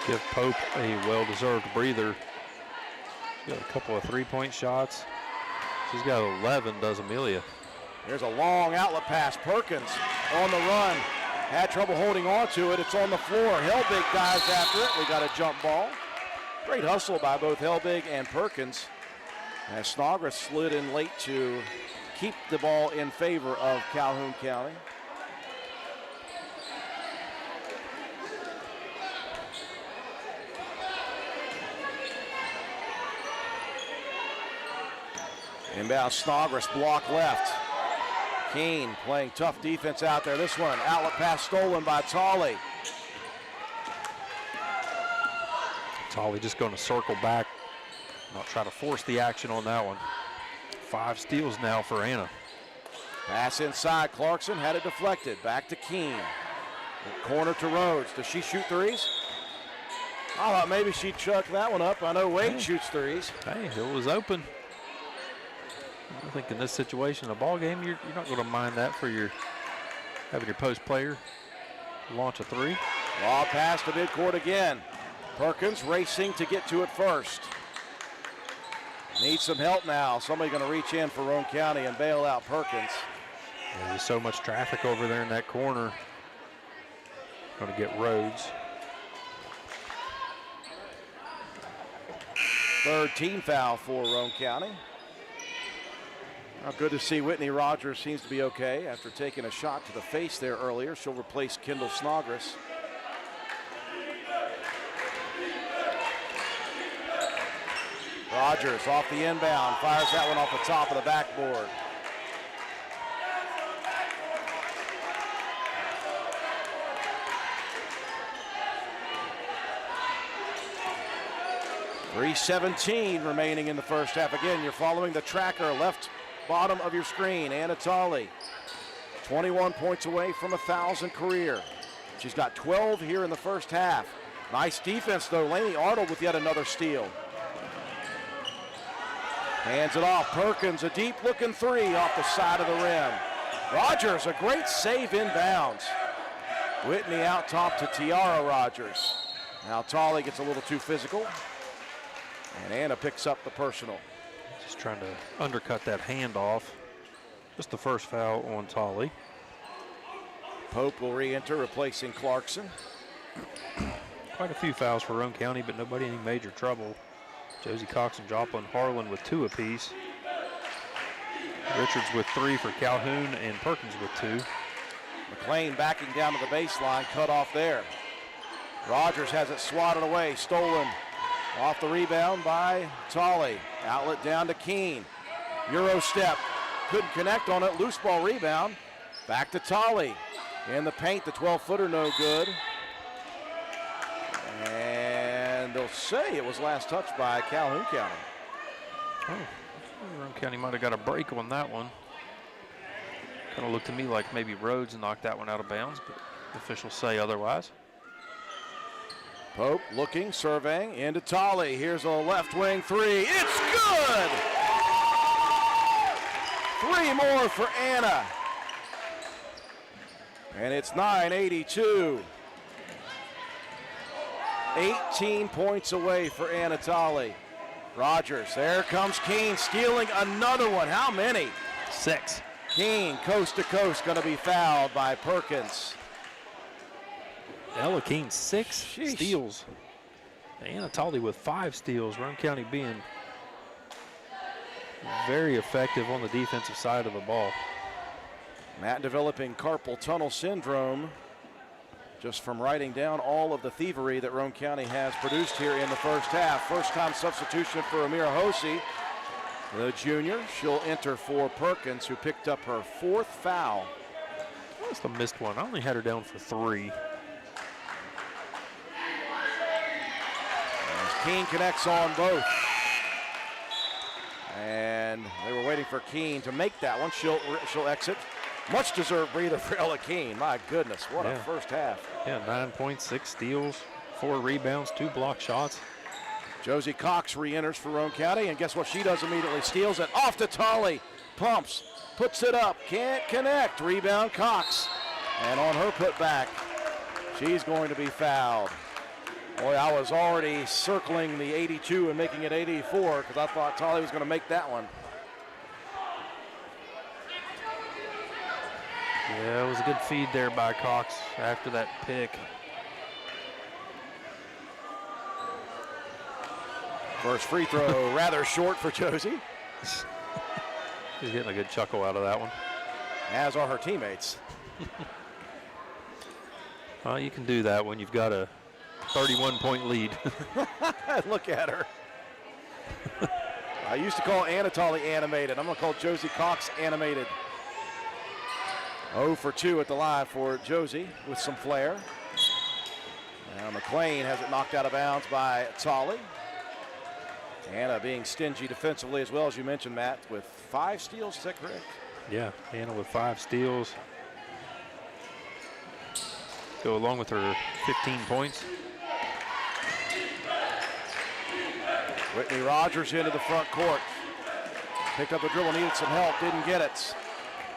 Give Pope a well-deserved breather. She's got a couple of three-point shots. She's got 11, does Amelia. There's a long outlet pass. Perkins on the run. Had trouble holding on to it. It's on the floor. Helbig dives after it. We got a jump ball. Great hustle by both Helbig and Perkins. As Snodgrass slid in late to keep the ball in favor of Calhoun County. Inbound Snodgrass, block left. Keene playing tough defense out there. This one, outlet pass stolen by Tolley. Tolley just going to circle back, not try to force the action on that one. 5 steals now for Anna. Pass inside, Clarkson had it deflected. Back to Keene. Corner to Rhodes. Does she shoot threes? I thought maybe she'd chuck that one up. I know Wade shoots threes. Hey, it was open. I think in this situation, a ball game, you're not going to mind that for having your post player launch a three. Ball pass to midcourt again. Perkins racing to get to it first. Needs some help now. Somebody going to reach in for Roane County and bail out Perkins. Yeah, there's so much traffic over there in that corner. Going to get Rhodes. Third team foul for Roane County. Good to see Whitney Rogers seems to be okay after taking a shot to the face there earlier. She'll replace Kendall Snodgrass. Rogers off the inbound, fires that one off the top of the backboard. .317 remaining in the first half. Again, you're following the tracker left bottom of your screen. Anatoly, 21 points away from 1,000 career. She's got 12 here in the first half. Nice defense though. Lainey Arnold with yet another steal. Hands it off. Perkins, a deep looking three off the side of the rim. Rogers, a great save inbounds. Whitney out top to Tiara Rogers. Now Tolley gets a little too physical. And Anna picks up the personal. Just trying to undercut that handoff. Just the first foul on Tolley. Pope will re-enter, replacing Clarkson. Quite a few fouls for Roane County, but nobody in any major trouble. Josie Cox and Joplin Harlan with 2 apiece. Richards with 3 for Calhoun and Perkins with 2. McLean backing down to the baseline, cut off there. Rogers has it swatted away, stolen off the rebound by Tolley. Outlet down to Keene. Euro step, couldn't connect on it, loose ball rebound. Back to Tolley. In the paint, the 12-footer no good. And they'll say it was last touched by Calhoun County. Oh, Roane County might have got a break on that one. Kind of looked to me like maybe Rhodes knocked that one out of bounds, but officials say otherwise. Pope looking, surveying, into Tolley. Here's a left wing three. It's good! 3 more for Anna. And it's 9:82. 18 points away for Anatoly. Rogers, there comes Keene, stealing another one. How many? 6. Keene, coast to coast, going to be fouled by Perkins. Ella Keene, 6 Sheesh. steals. Anatoly with 5 steals. Roane County being very effective on the defensive side of the ball. Matt developing carpal tunnel syndrome just from writing down all of the thievery that Roane County has produced here in the first half. First time substitution for Amira Hosi, the junior. She'll enter for Perkins, who picked up her 4th foul. I must have missed one. I only had her down for 3. As Keene connects on both. And they were waiting for Keene to make that one. She'll exit. Much deserved breather for Ella Keene. My goodness, what a first half. Yeah, 9 points, 6 steals, 4 rebounds, 2 block shots. Josie Cox re-enters for Roane County, and guess what she does immediately? Steals it off to Tolley. Pumps, puts it up, can't connect. Rebound Cox. And on her putback, she's going to be fouled. Boy, I was already circling the 82 and making it 84 because I thought Tolley was going to make that one. Yeah, it was a good feed there by Cox after that pick. First free throw rather short for Josie. She's getting a good chuckle out of that one. As are her teammates. Well, you can do that when you've got a 31-point lead. Look at her. I used to call Anatoly animated. I'm going to call Josie Cox animated. 0 for 2 at the line for Josie with some flair. Now McLean has it knocked out of bounds by Tolley. Anna being stingy defensively as well, as you mentioned, Matt, with 5 steals. Is that correct? Yeah, Anna with 5 steals. Go along with her 15 points. Whitney Rogers into the front court. Picked up the dribble, needed some help, didn't get it.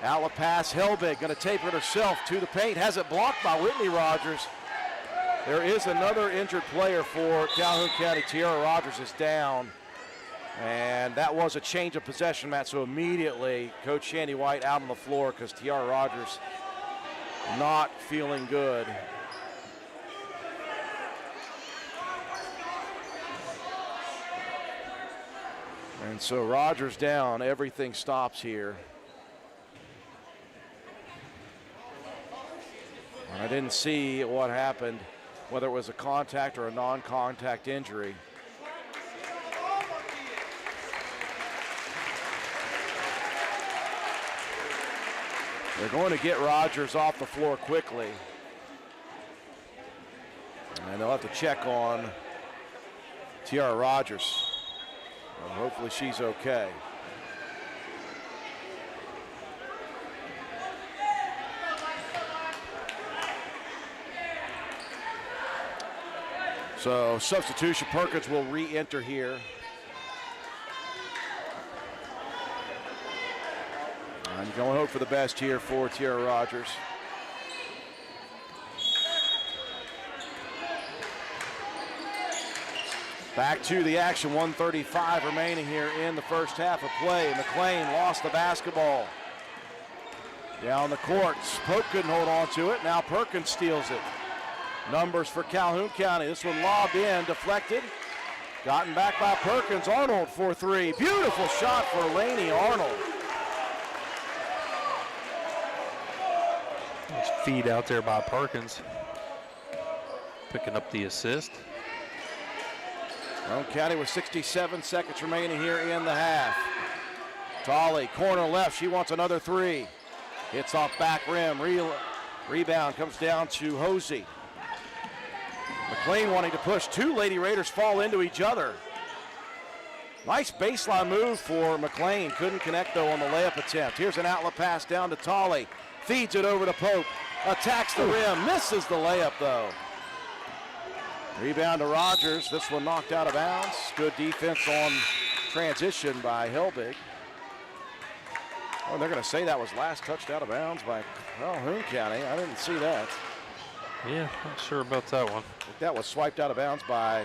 Outlet pass, Helbig going to tape it herself to the paint. Has it blocked by Whitney Rogers. There is another injured player for Calhoun County. Tiara Rogers is down. And that was a change of possession, Matt. So immediately, Coach Shandy White out on the floor because Tiara Rogers not feeling good. And so Rogers down, everything stops here. And I didn't see what happened, whether it was a contact or a non-contact injury. They're going to get Rogers off the floor quickly. And they'll have to check on Tiara Rogers. Well, hopefully she's okay. So substitution, Perkins will re-enter here. And going to hope for the best here for Tiara Rogers. Back to the action, 1:35 remaining here in the first half of play. McLean lost the basketball. Down the court, Pope couldn't hold on to it. Now Perkins steals it. Numbers for Calhoun County. This one lobbed in, deflected. Gotten back by Perkins. Arnold for 3. Beautiful shot for Laney Arnold. Nice feed out there by Perkins. Picking up the assist. Roane County with 67 seconds remaining here in the half. Tolley, corner left. She wants another 3. Hits off back rim. Rebound comes down to Hosey. McLean wanting to push. 2 Lady Raiders fall into each other. Nice baseline move for McLean. Couldn't connect, though, on the layup attempt. Here's an outlet pass down to Tolley. Feeds it over to Pope. Attacks the rim. Misses the layup, though. Rebound to Rogers. This one knocked out of bounds. Good defense on transition by Helbig. Oh, they're going to say that was last touched out of bounds by Calhoun County. I didn't see that. Yeah, not sure about that one. That was swiped out of bounds by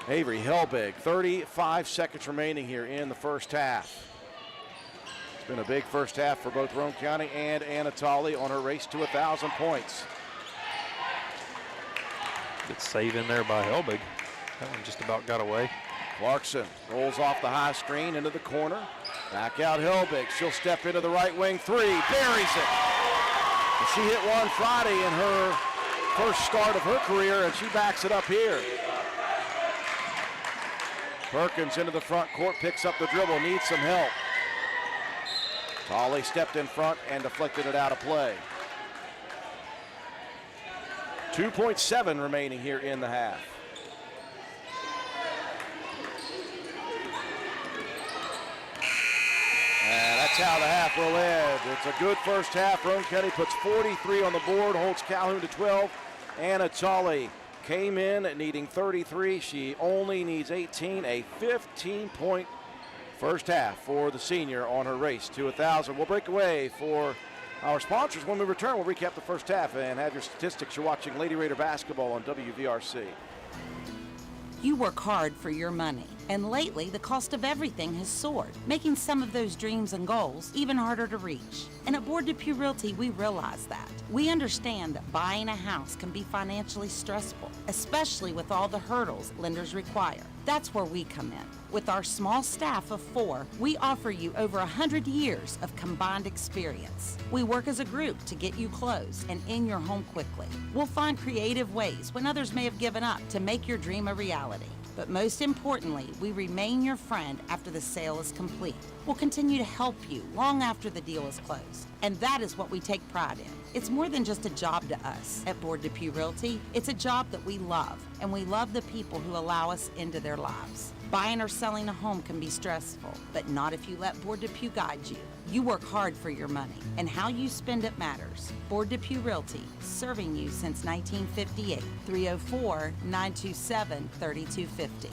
Avery Helbig. 35 seconds remaining here in the first half. It's been a big first half for both Roane County and Anatoly on her race to 1,000 points. Good save in there by Helbig. That one just about got away. Clarkson rolls off the high screen into the corner. Back out Helbig. She'll step into the right wing three. Buries it. And she hit one Friday in her first start of her career, and she backs it up here. Perkins into the front court, picks up the dribble, needs some help. Tolley stepped in front and deflected it out of play. 2.7 remaining here in the half. And that's how the half will end. It's a good first half. Roane County puts 43 on the board, holds Calhoun to 12. Anna Tolley came in needing 33. She only needs 18, a 15-point first half for the senior on her race to 1,000. We'll break away for our sponsors. When we return, we'll recap the first half and have your statistics. You're watching Lady Raider basketball on WVRC. You work hard for your money, and lately the cost of everything has soared, making some of those dreams and goals even harder to reach. And at Board Depew Realty, we realize that. We understand that buying a house can be financially stressful, especially with all the hurdles lenders require. That's where we come in. With our small staff of 4, we offer you over 100 years of combined experience. We work as a group to get you closed and in your home quickly. We'll find creative ways when others may have given up to make your dream a reality. But most importantly, we remain your friend after the sale is complete. We'll continue to help you long after the deal is closed. And that is what we take pride in. It's more than just a job to us at Board Depew Realty. It's a job that we love, and we love the people who allow us into their lives. Buying or selling a home can be stressful, but not if you let Board Depew guide you. You work hard for your money, and how you spend it matters. Board Depew Realty, serving you since 1958. 304-927-3250.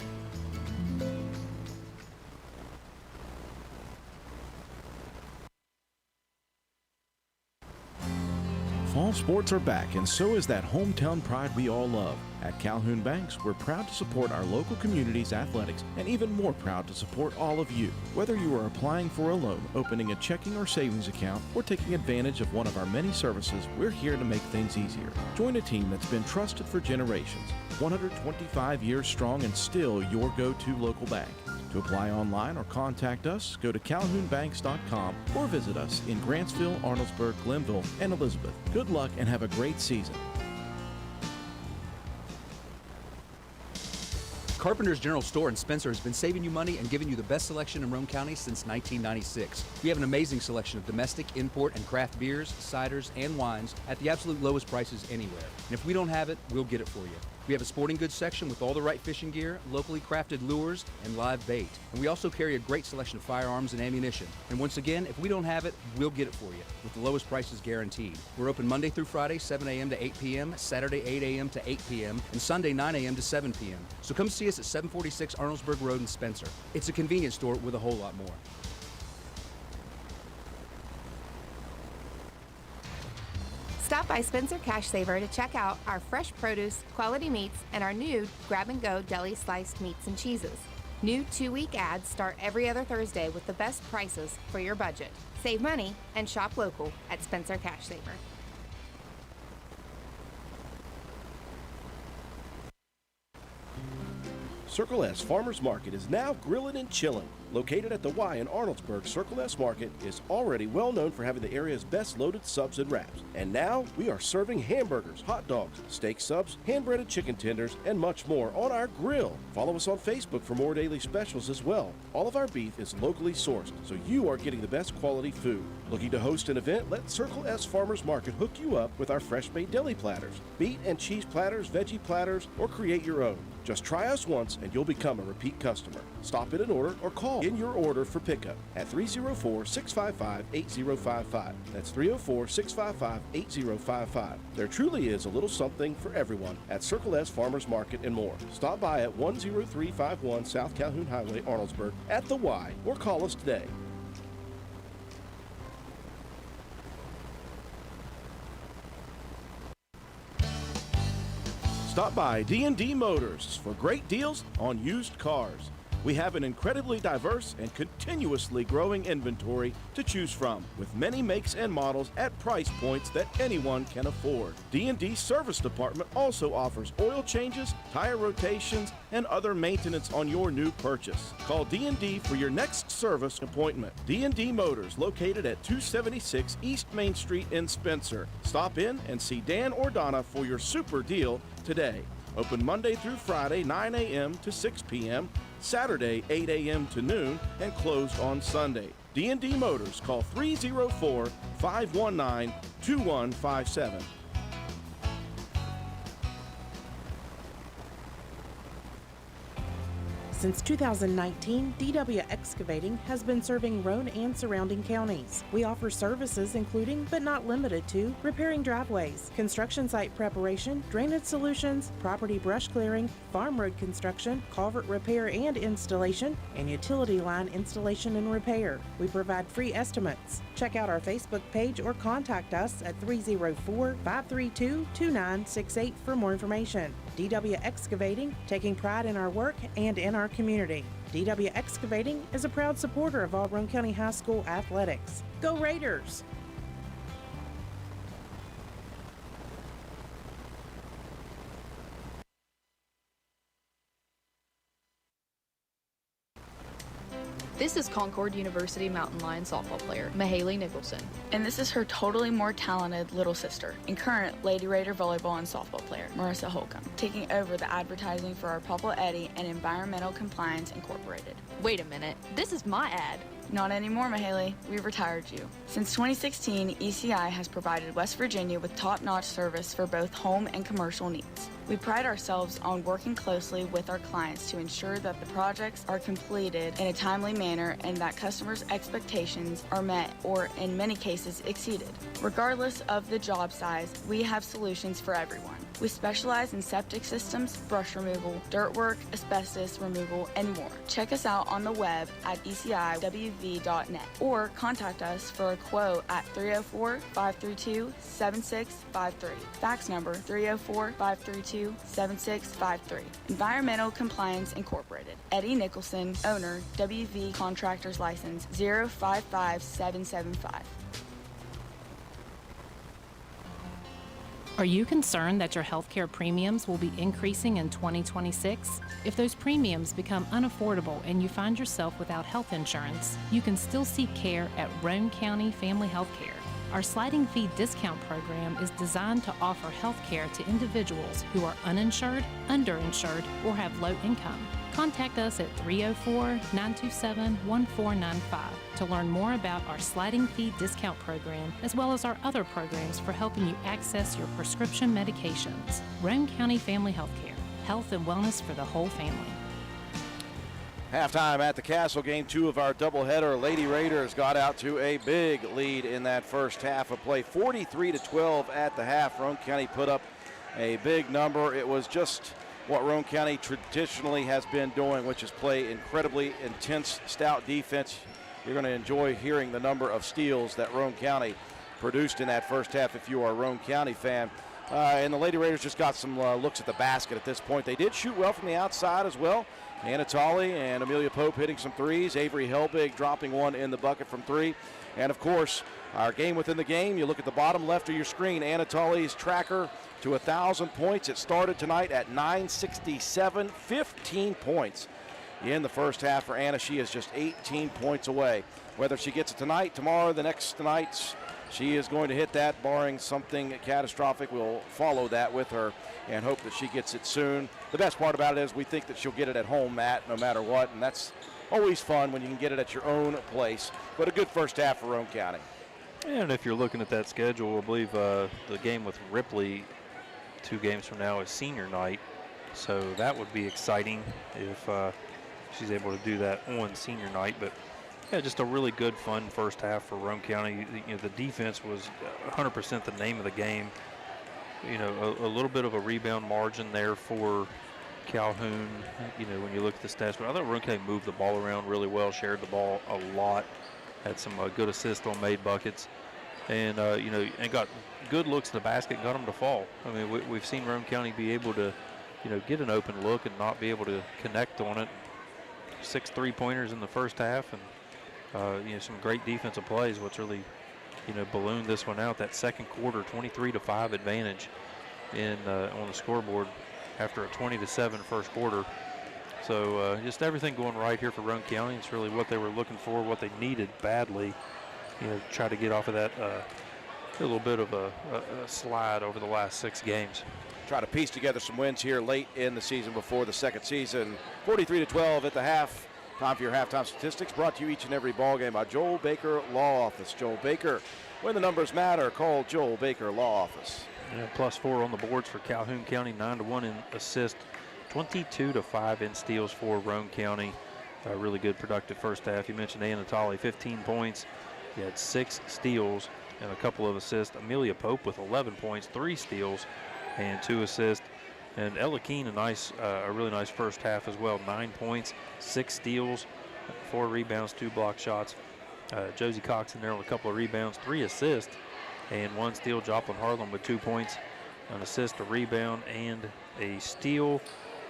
Fall sports are back, and so is that hometown pride we all love. At Calhoun Banks, we're proud to support our local community's athletics, and even more proud to support all of you. Whether you are applying for a loan, opening a checking or savings account, or taking advantage of one of our many services, we're here to make things easier. Join a team that's been trusted for generations, 125 years strong, and still your go-to local bank. To apply online or contact us, go to calhounbanks.com or visit us in Grantsville, Arnoldesburg, Glenville, and Elizabeth. Good luck and have a great season. Carpenter's General Store in Spencer has been saving you money and giving you the best selection in Roane County since 1996. We have an amazing selection of domestic, import, and craft beers, ciders, and wines at the absolute lowest prices anywhere. And if we don't have it, we'll get it for you. We have a sporting goods section with all the right fishing gear, locally crafted lures, and live bait. And we also carry a great selection of firearms and ammunition. And once again, if we don't have it, we'll get it for you, with the lowest prices guaranteed. We're open Monday through Friday, 7 a.m. to 8 p.m., Saturday, 8 a.m. to 8 p.m., and Sunday, 9 a.m. to 7 p.m. So come see us at 746 Arnoldesburg Road in Spencer. It's a convenience store with a whole lot more. Stop by Spencer Cash Saver to check out our fresh produce, quality meats, and our new grab-and-go deli sliced meats and cheeses. New 2-week ads start every other Thursday with the best prices for your budget. Save money and shop local at Spencer Cash Saver. Circle S Farmers Market is now grilling and chilling. Located at the Y in Arnoldesburg, Circle S Market is already well known for having the area's best loaded subs and wraps. And now we are serving hamburgers, hot dogs, steak subs, hand-breaded chicken tenders, and much more on our grill. Follow us on Facebook for more daily specials as well. All of our beef is locally sourced, so you are getting the best quality food. Looking to host an event? Let Circle S Farmers Market hook you up with our fresh-made deli platters, meat and cheese platters, veggie platters, or create your own. Just try us once and you'll become a repeat customer. Stop in and order or call in your order for pickup at 304-655-8055. That's 304-655-8055. There truly is a little something for everyone at Circle S Farmers Market and more. Stop by at 10351 South Calhoun Highway, Arnoldesburg at the Y or call us today. Stop by D&D Motors for great deals on used cars. We have an incredibly diverse and continuously growing inventory to choose from, with many makes and models at price points that anyone can afford. D&D Service Department also offers oil changes, tire rotations, and other maintenance on your new purchase. Call D&D for your next service appointment. D&D Motors, located at 276 East Main Street in Spencer. Stop in and see Dan or Donna for your super deal today. Open Monday through Friday, 9 a.m. to 6 p.m., Saturday, 8 a.m. to noon, and closed on Sunday. D&D Motors, call 304-519-2157. Since 2019, DW Excavating has been serving Roane and surrounding counties. We offer services including, but not limited to, repairing driveways, construction site preparation, drainage solutions, property brush clearing, farm road construction, culvert repair and installation, and utility line installation and repair. We provide free estimates. Check out our Facebook page or contact us at 304-532-2968 for more information. DW Excavating, taking pride in our work and in our community. DW Excavating is a proud supporter of all Roane County High School athletics. Go Raiders! This is Concord University Mountain Lion softball player, Mahaley Nicholson. And this is her totally more talented little sister and current Lady Raider volleyball and softball player, Marissa Holcomb, taking over the advertising for our Papa Eddie and Environmental Compliance Incorporated. Wait a minute, this is my ad. Not anymore, Mahaley. We've retired you. Since 2016, ECI has provided West Virginia with top-notch service for both home and commercial needs. We pride ourselves on working closely with our clients to ensure that the projects are completed in a timely manner and that customers' expectations are met or, in many cases, exceeded. Regardless of the job size, we have solutions for everyone. We specialize in septic systems, brush removal, dirt work, asbestos removal, and more. Check us out on the web at eciwv.net or contact us for a quote at 304-532-7653. Fax number 304-532-7653. Environmental Compliance Incorporated. Eddie Nicholson, owner, WV Contractors License 055775. Are you concerned that your healthcare premiums will be increasing in 2026? If those premiums become unaffordable and you find yourself without health insurance, you can still seek care at Roane County Family Health Care. Our sliding fee discount program is designed to offer health care to individuals who are uninsured, underinsured, or have low income. Contact us at 304-927-1495 to learn more about our sliding fee discount program, as well as our other programs for helping you access your prescription medications. Roane County Family Health Care, health and wellness for the whole family. Halftime at the Castle game 2 of our doubleheader. Lady Raiders got out to a big lead in that first half of play, 43-12 at the half. Roane County put up a big number. It was just what Roane County traditionally has been doing, which is play incredibly intense, stout defense. You're going to enjoy hearing the number of steals that Roane County produced in that first half if you are a Roane County fan. And the Lady Raiders just got some looks at the basket at this point. They did shoot well from the outside as well. Anatoly and Amelia Pope hitting some threes. Avery Helbig dropping one in the bucket from three. And, of course, our game within the game, you look at the bottom left of your screen, Anatoly's tracker to 1,000 points. It started tonight at 967, 15 points in the first half for Anna. She is just 18 points away. Whether she gets it tonight, tomorrow, the next night, she is going to hit that, barring something catastrophic. We'll follow that with her and hope that she gets it soon. The best part about it is we think that she'll get it at home, Matt, no matter what, and that's always fun when you can get it at your own place. But a good first half for Roane County. And if you're looking at that schedule, I believe the game with Ripley 2 games from now is senior night, so that would be exciting if she's able to do that on senior night. But yeah, just a really good, fun first half for Roane County. You know, the defense was 100% the name of the game. You know, a little bit of a rebound margin there for Calhoun. You know, when you look at the stats, but I thought Roane County moved the ball around really well, shared the ball a lot, had some good assists on made buckets, and you know, and got good looks at the basket, got them to fall. I mean, we've seen Roane County be able to, you know, get an open look and not be able to connect on it. 6 3-pointers in the first half, and some great defensive plays. What's really ballooned this one out, that second quarter 23-5 advantage on the scoreboard after a 20-7 first quarter. So just everything going right here for Roane County. It's really what they were looking for, what they needed badly. Try to get off of that a little bit of a slide over the last 6 games. Try to piece together some wins here late in the season before the second season. 43-12 at the half. Time for your halftime statistics, brought to you each and every ball game by Joel Baker Law Office. Joel Baker, when the numbers matter, call Joel Baker Law Office. Yeah, +4 on the boards for Calhoun County, 9-1 in assists, 22-5 in steals for Roane County. A really good productive first half. You mentioned Anatoly, 15 points. He had 6 steals and a couple of assists. Amelia Pope with 11 points, 3 steals and 2 assists. And Ella Keene, a really nice first half as well. 9 points, 6 steals, 4 rebounds, 2 block shots. Josie Cox in there with a couple of rebounds, 3 assists, and 1 steal. Joplin Harlan with 2 points, an assist, a rebound, and a steal.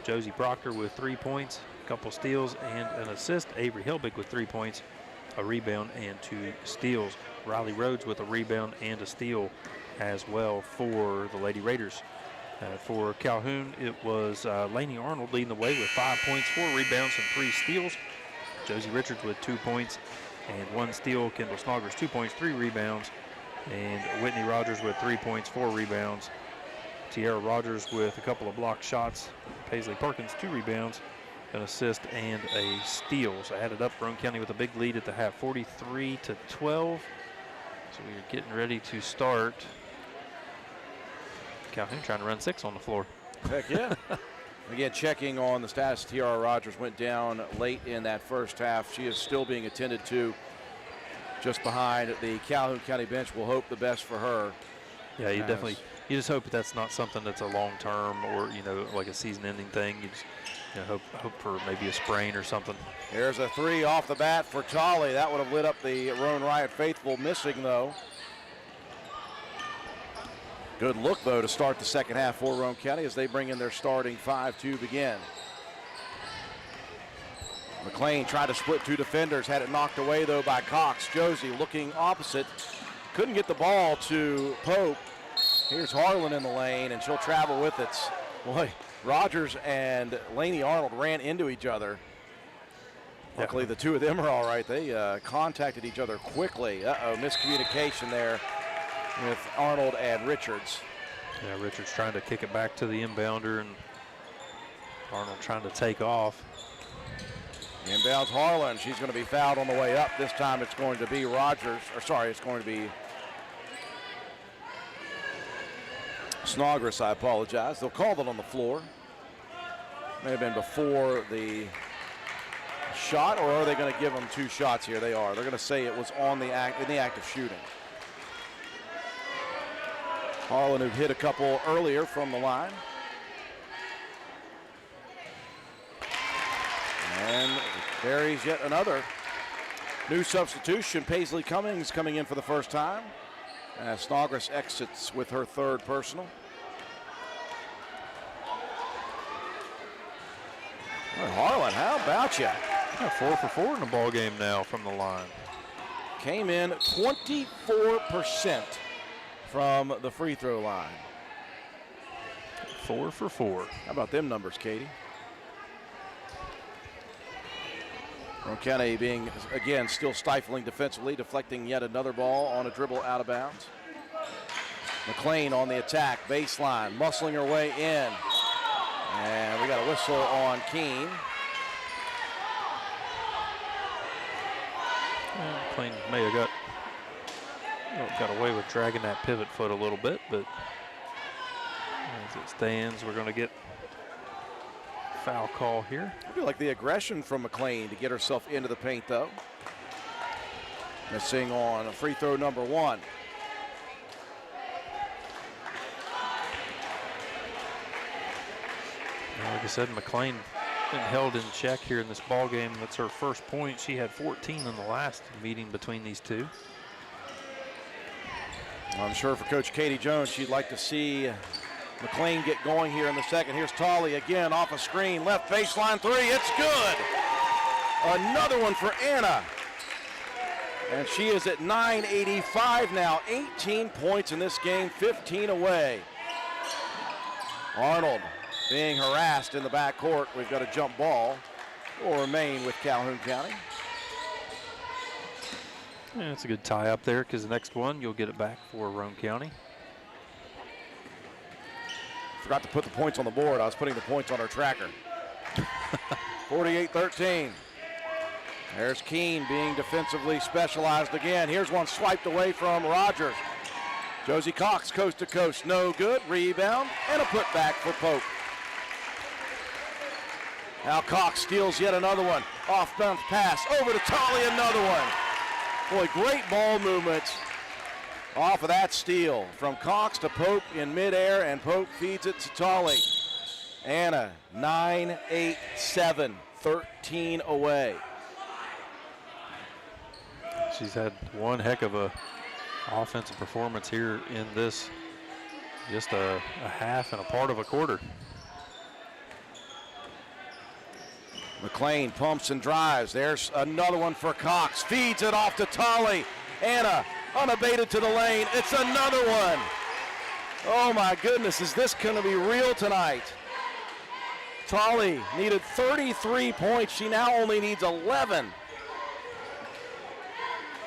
Josie Proctor with 3 points, a couple steals, and an assist. Avery Helbig with 3 points, a rebound, and 2 steals. Riley Rhodes with a rebound and a steal as well for the Lady Raiders. For Calhoun, it was Lainey Arnold leading the way with 5 points, 4 rebounds, and 3 steals. Josie Richards with 2 points and 1 steal. Kendall Snodgrass 2 points, 3 rebounds. And Whitney Rogers with 3 points, 4 rebounds. Tiara Rogers with a couple of block shots. Paisley Perkins 2 rebounds, an assist, and a steal. So added up, Roane County with a big lead at the half, 43-12. So we are getting ready to start. Calhoun trying to run 6 on the floor. Heck yeah. Again, checking on the status, Tiara Rogers went down late in that first half. She is still being attended to just behind the Calhoun County bench. We'll hope the best for her. Yeah, you just hope that's not something that's a long-term or, like a season-ending thing. You just hope for maybe a sprain or something. Here's a 3 off the bat for Tolley. That would have lit up the Roane Riot faithful, missing though. Good look, though, to start the second half for Roane County as they bring in their starting 5 to begin. McLean tried to split 2 defenders, had it knocked away, though, by Cox. Josie looking opposite. Couldn't get the ball to Pope. Here's Harlan in the lane, and she'll travel with it. Boy, Rogers and Lainey Arnold ran into each other. Luckily, the 2 of them are all right. They contacted each other quickly. Miscommunication there with Arnold and Richards. Yeah, Richards trying to kick it back to the inbounder, and Arnold trying to take off. Inbounds Harlan. She's going to be fouled on the way up. This time it's going to be it's going to be Snodgrass, I apologize. They'll call that on the floor. May have been before the shot, or are they going to give them 2 shots here? They are. They're going to say it was in the act of shooting. Harlan, who hit a couple earlier from the line. And buries yet another new substitution. Paisley Cummings coming in for the first time as Snodgrass exits with her 3rd personal. Well, Harlan, how about you? 4 for 4 in the ball game now from the line. Came in 24% from the free throw line. 4 for 4. How about them numbers, Katie? Roane County being, again, still stifling defensively, deflecting yet another ball on a dribble out of bounds. McLean on the attack, baseline, muscling her way in. And we got a whistle on Keene. McLean may have got away with dragging that pivot foot a little bit, but as it stands, we're going to get foul call here. I feel like the aggression from McLean to get herself into the paint, though. Missing on free throw number 1. Like I said, McLean been held in check here in this ball game. That's her first point. She had 14 in the last meeting between these 2. I'm sure for Coach Katie Jones, she'd like to see McLean get going here in the second. Here's Tolley again off a screen, left baseline 3. It's good. Another one for Anna. And she is at 985 now. 18 points in this game, 15 away. Arnold being harassed in the backcourt. We've got a jump ball. Will remain with Calhoun County. Yeah, it's a good tie up there because the next one you'll get it back for Roane County. Forgot to put the points on the board. I was putting the points on our tracker. 48-13. There's Keene being defensively specialized again. Here's one swiped away from Rogers. Josie Cox coast to coast, no good. Rebound and a putback for Pope. Now Cox steals yet another one. Off bounce pass over to Tolley, another one. Boy, great ball movement off of that steal from Cox to Pope in midair, and Pope feeds it to Tolley. Anna, 9-8-7, 13 away. She's had one heck of a offensive performance here in this, just a half and a part of a quarter. McLean pumps and drives. There's another one for Cox. Feeds it off to Tolley. Anna unabated to the lane. It's another one. Oh my goodness, is this going to be real tonight? Tolley needed 33 points. She now only needs 11.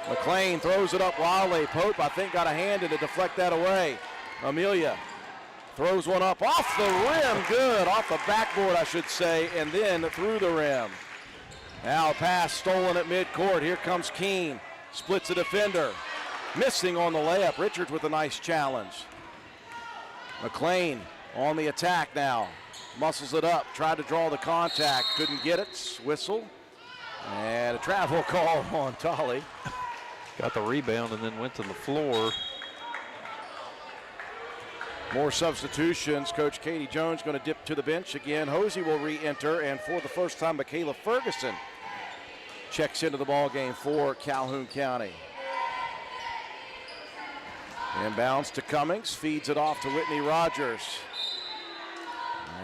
McLean throws it up wildly. Pope, I think, got a hand in to deflect that away. Amelia throws one up off the rim, good, off the backboard, I should say, and then through the rim. Now a pass stolen at midcourt. Here comes Keene, splits a defender, missing on the layup. Richards with a nice challenge. McLean on the attack now, muscles it up, tried to draw the contact, couldn't get it, whistle, and a travel call on Tolley. Got the rebound and then went to the floor. More substitutions. Coach Katie Jones going to dip to the bench again. Hosey will re-enter, and for the first time, Michaela Ferguson checks into the ball game for Calhoun County. Inbounds to Cummings, feeds it off to Whitney Rogers.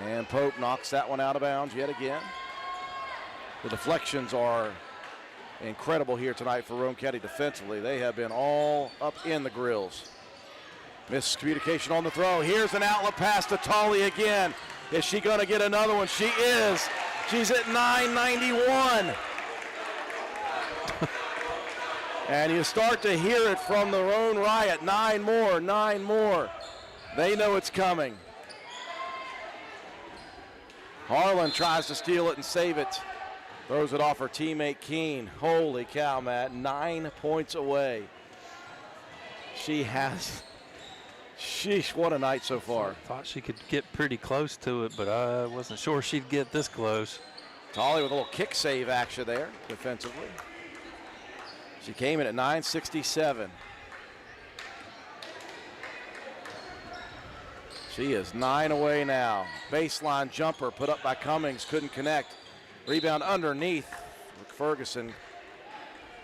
And Pope knocks that one out of bounds yet again. The deflections are incredible here tonight for Roane County defensively. They have been all up in the grills. Miscommunication on the throw. Here's an outlet pass to Tolley again. Is she going to get another one? She is. She's at 991. And you start to hear it from the Roane Riot. 9 more, 9 more. They know it's coming. Harlan tries to steal it and save it. Throws it off her teammate Keene. Holy cow, Matt. 9 points away. She has... Sheesh, what a night so far. Thought she could get pretty close to it, but I wasn't sure she'd get this close. Tolley with a little kick save action there defensively. She came in at 967. She is 9 away now. Baseline jumper put up by Cummings, couldn't connect. Rebound underneath. Ferguson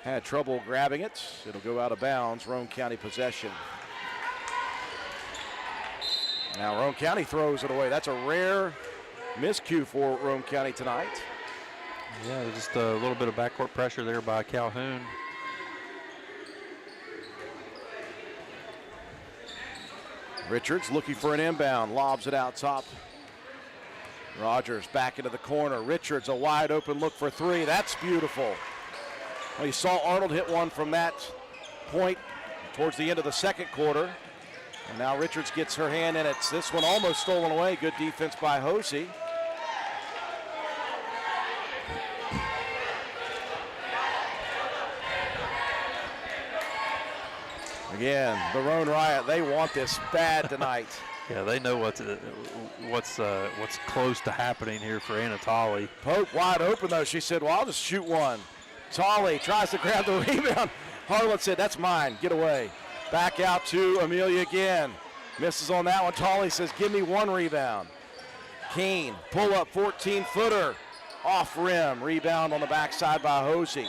had trouble grabbing it. It'll go out of bounds. Roane County possession. Now Roane County throws it away. That's a rare miscue for Roane County tonight. Yeah, just a little bit of backcourt pressure there by Calhoun. Richards looking for an inbound, lobs it out top. Rogers back into the corner. Richards, a wide open look for three. That's beautiful. Well, you saw Arnold hit one from that point towards the end of the second quarter. And now Richards gets her hand in it. This one almost stolen away. Good defense by Hosey. Again, the Roane Riot, they want this bad tonight. Yeah, they know what's close to happening here for Anna Tolley. Pope wide open though. She said, well, I'll just shoot one. Tolley tries to grab the rebound. Harlan said, that's mine, get away. Back out to Amelia again. Misses on that one. Tolley says, give me one rebound. Keene, pull up 14-footer. Off rim, rebound on the backside by Hosey.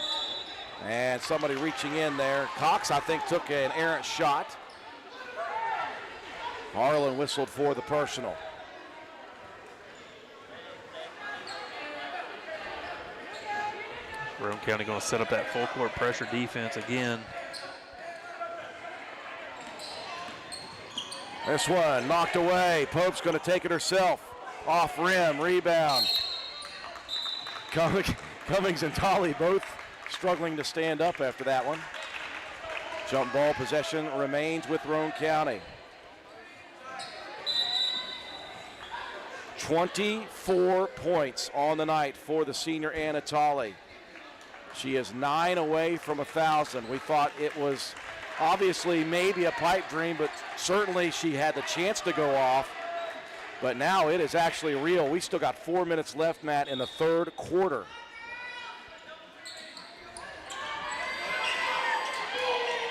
And somebody reaching in there. Cox, I think, took an errant shot. Harlan whistled for the personal. Roane County going to set up that full court pressure defense again. This one knocked away. Pope's going to take it herself. Off rim, rebound. Cummings and Tolley both struggling to stand up after that one. Jump ball possession remains with Roane County. 24 points on the night for the senior Anna Tolley. She is 9 away from 1,000. We thought it was obviously maybe a pipe dream, but certainly she had the chance to go off. But now it is actually real. We still got 4 minutes left, Matt, in the third quarter.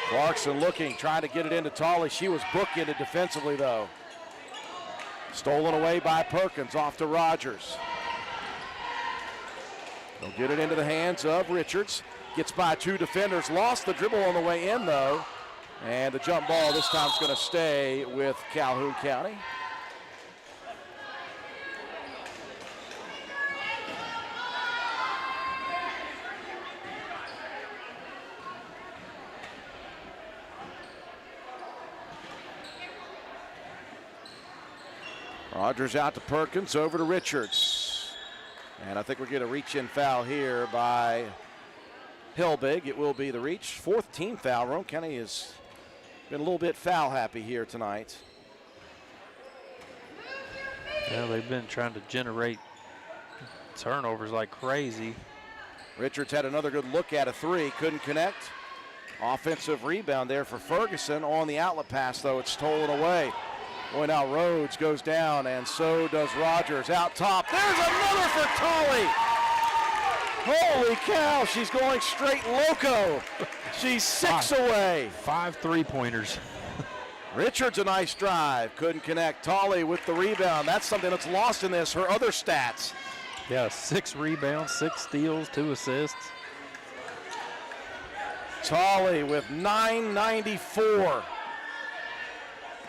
Clarkson looking, trying to get it into Tolley. She was bookended defensively, though. Stolen away by Perkins, off to Rogers. They'll get it into the hands of Richards. Gets by 2 defenders, lost the dribble on the way in, though. And the jump ball this time is going to stay with Calhoun County. Rogers out to Perkins, over to Richards. And I think we're getting a reach-in foul here by Hilbig. It will be the reach. 4th team foul. Roane County has been a little bit foul happy here tonight. Yeah, they've been trying to generate turnovers like crazy. Richards had another good look at a 3, couldn't connect. Offensive rebound there for Ferguson on the outlet pass, though. It's stolen away. Boy, now Rhodes goes down, and so does Rogers. Out top, there's another for Tolley. Holy cow, she's going straight loco. She's 6 away. 5 3-pointers. Richards, a nice drive, couldn't connect. Tolley with the rebound. That's something that's lost in this, her other stats. Yeah, 6 rebounds, 6 steals, 2 assists. Tolley with 994.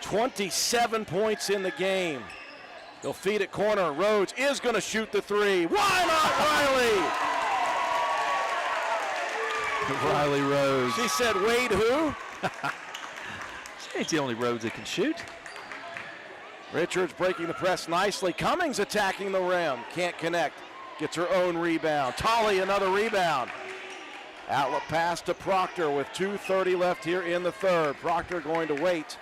27 points in the game. They'll feed it corner. Rhodes is going to shoot the 3. Why not Riley? Riley Rhodes. She said, Wade who? She ain't the only Rhodes that can shoot. Richards breaking the press nicely. Cummings attacking the rim. Can't connect. Gets her own rebound. Tolley another rebound. Outlet pass to Proctor with 2:30 left here in the third. Proctor going to wait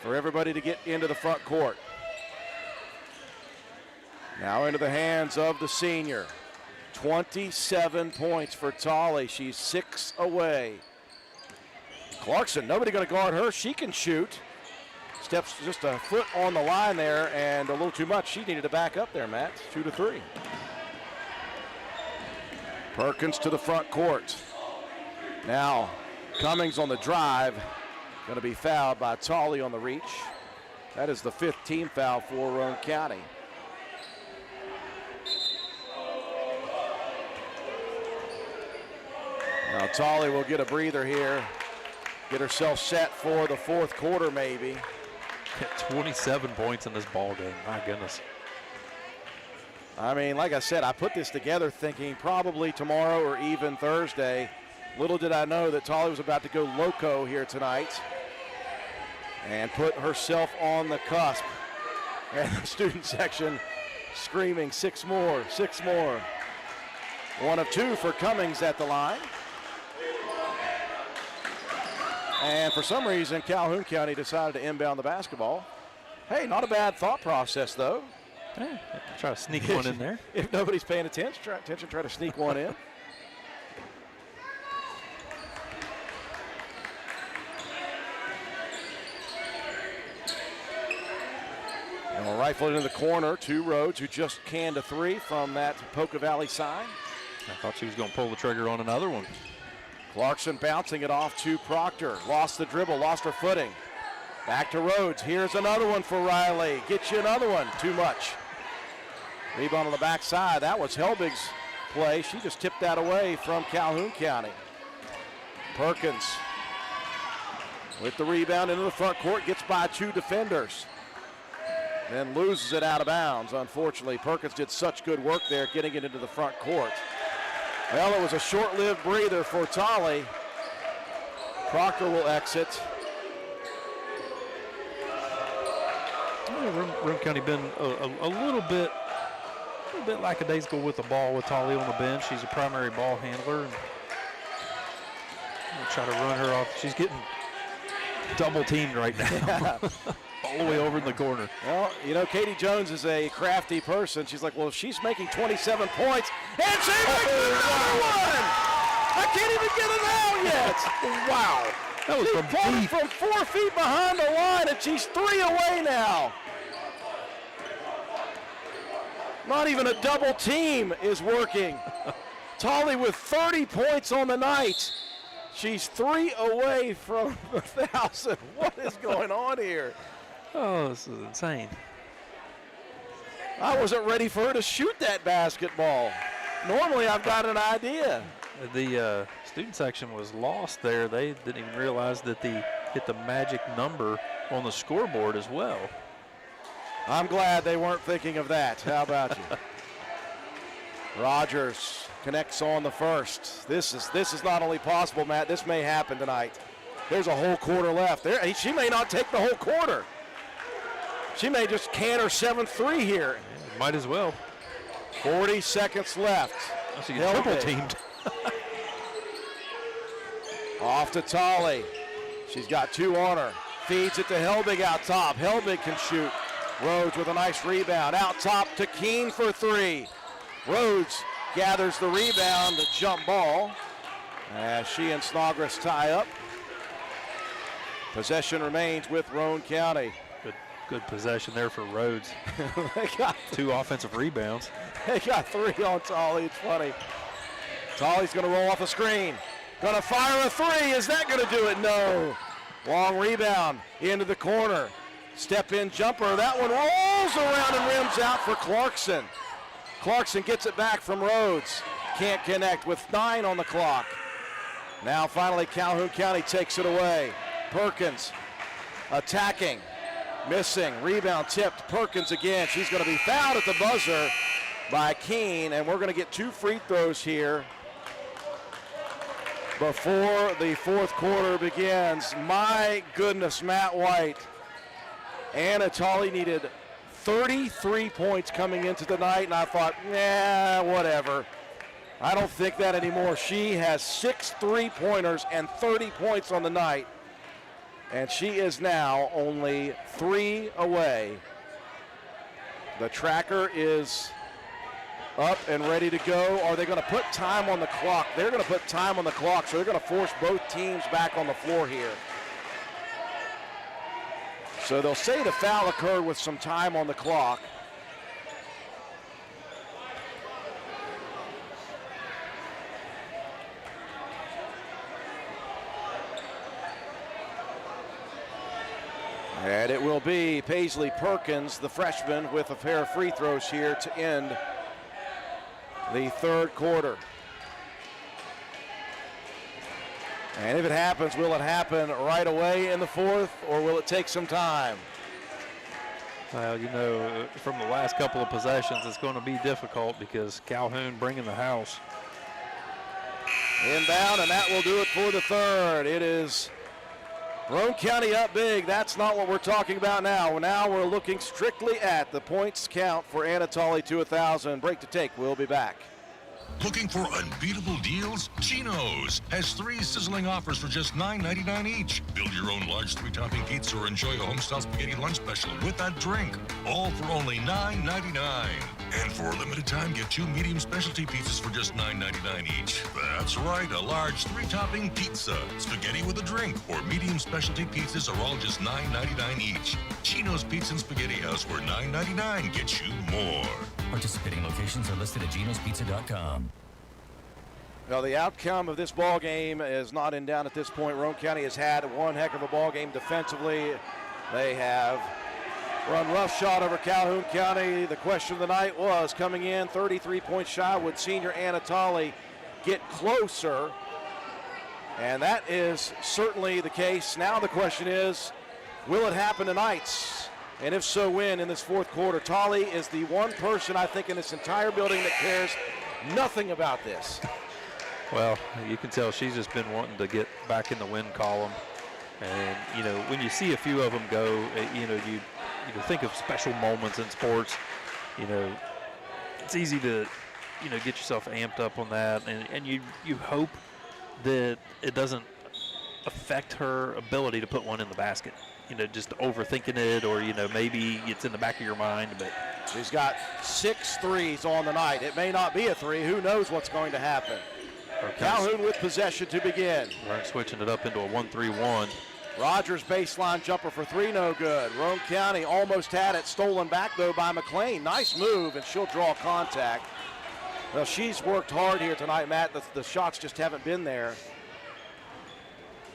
for everybody to get into the front court. Now into the hands of the senior. 27 points for Tolley. She's 6 away. Clarkson, nobody going to guard her. She can shoot. Steps just a foot on the line there and a little too much. She needed to back up there, Matt. 2 to 3. Perkins to the front court. Now Cummings on the drive. Going to be fouled by Tolley on the reach. That is the 5th team foul for Roane County. Now Tolley will get a breather here. Get herself set for the 4th quarter maybe. 27 points in this ball game, my goodness. I mean, like I said, I put this together thinking probably tomorrow or even Thursday. Little did I know that Tolley was about to go loco here tonight and put herself on the cusp. And the student section screaming 6 more, 6 more. 1 of 2 for Cummings at the line. And for some reason, Calhoun County decided to inbound the basketball. Hey, not a bad thought process, though. Yeah, try to sneak one in there. If nobody's paying attention, try to sneak one in. And we'll rifle it into the corner to Rhodes, who just canned a 3 from that Polka Valley side. I thought she was going to pull the trigger on another one. Clarkson bouncing it off to Proctor. Lost the dribble, lost her footing. Back to Rhodes. Here's another one for Riley. Get you another one. Too much. Rebound on the backside. That was Helbig's play. She just tipped that away from Calhoun County. Perkins with the rebound into the front court. Gets by 2 defenders. Then loses it out of bounds. Unfortunately, Perkins did such good work there getting it into the front court. Well, it was a short-lived breather for Tolley. Proctor will exit. Roane County been a little bit lackadaisical with the ball with Tolley on the bench. She's a primary ball handler. And we'll try to run her off. She's getting double teamed right now. All the way over in the corner. Well, you know, Katie Jones is a crafty person. She's like, well, if she's making 27 points, and she makes another one! I can't even get it out yet. Wow. That was from 4 feet behind the line, and she's 3 away now. Not even a double team is working. Tolley with 30 points on the night. She's 3 away from 1,000. What is going on here? Oh, this is insane. I wasn't ready for her to shoot that basketball. Normally, I've got an idea. The student section was lost there. They didn't even realize that they hit the magic number on the scoreboard as well. I'm glad they weren't thinking of that. How about you? Rogers connects on the first. This is not only possible, Matt. This may happen tonight. There's a whole quarter left. There, she may not take the whole quarter. She may just can her 7th-3 here. Yeah, might as well. 40 seconds left. She gets triple teamed. Off to Tolley. She's got 2 on her. Feeds it to Helbig out top. Helbig can shoot. Rhodes with a nice rebound. Out top to Keene for 3. Rhodes gathers the rebound, the jump ball, as she and Snodgrass tie up. Possession remains with Roane County. Good possession there for Rhodes. They got 2 offensive rebounds. They got 3 on Tolley. It's funny. Tolley's going to roll off a screen. Going to fire a 3. Is that going to do it? No. Long rebound into the corner. Step-in jumper. That one rolls around and rims out for Clarkson. Clarkson gets it back from Rhodes. Can't connect with 9 on the clock. Now finally Calhoun County takes it away. Perkins attacking. Missing. Rebound tipped. Perkins again. She's going to be fouled at the buzzer by Keene, and we're going to get 2 free throws here before the 4th quarter begins. My goodness, Matt White. Anna Tolley needed 33 points coming into the night, and I thought, whatever. I don't think that anymore. She has 6 3-pointers and 30 points on the night, and she is now only 3 away. The tracker is up and ready to go. Are they going to put time on the clock? They're going to put time on the clock, so they're going to force both teams back on the floor here. So they'll say the foul occurred with some time on the clock. And it will be Paisley Perkins, the freshman, with a pair of free throws here to end the 3rd quarter. And if it happens, will it happen right away in the 4th, or will it take some time? Well, you know, from the last couple of possessions, it's going to be difficult because Calhoun bringing the house. Inbound, and that will do it for the 3rd. It is Roane County up big. That's not what we're talking about now. Now we're looking strictly at the points count for Anna Tolley to 1,000. Break to take. We'll be back. Looking for unbeatable deals? Chino's has 3 sizzling offers for just $9.99 each. Build your own large 3-topping pizza or enjoy a homestyle spaghetti lunch special with a drink. All for only $9.99. And for a limited time, get 2 medium specialty pizzas for just $9.99 each. That's right, a large 3-topping pizza, spaghetti with a drink, or medium specialty pizzas are all just $9.99 each. Chino's Pizza and Spaghetti House, where $9.99 gets you more. Participating locations are listed at genospizza.com. Well, the outcome of this ball game is not in doubt at this point. Roane County has had one heck of a ball game defensively. They have run roughshod over Calhoun County. The question of the night was, coming in 33 points shy, would senior Anna Tolley get closer? And that is certainly the case. Now the question is, will it happen tonight? And if so, when in this 4th quarter? Tolley is the one person I think in this entire building that cares nothing about this. Well, you can tell she's just been wanting to get back in the win column. And, you know, when you see a few of them go, you know, you think of special moments in sports. You know, it's easy to, you know, get yourself amped up on that. And you hope that it doesn't affect her ability to put one in the basket. You know, just overthinking it, or, you know, maybe it's in the back of your mind. But she's got 6 threes on the night. It may not be a three. Who knows what's going to happen? Calhoun with possession to begin. We're switching it up into a 1-3-1. Rogers baseline jumper for 3, no good. Roane County almost had it, stolen back though by McLean. Nice move, and she'll draw contact. Well, she's worked hard here tonight, Matt. The shots just haven't been there.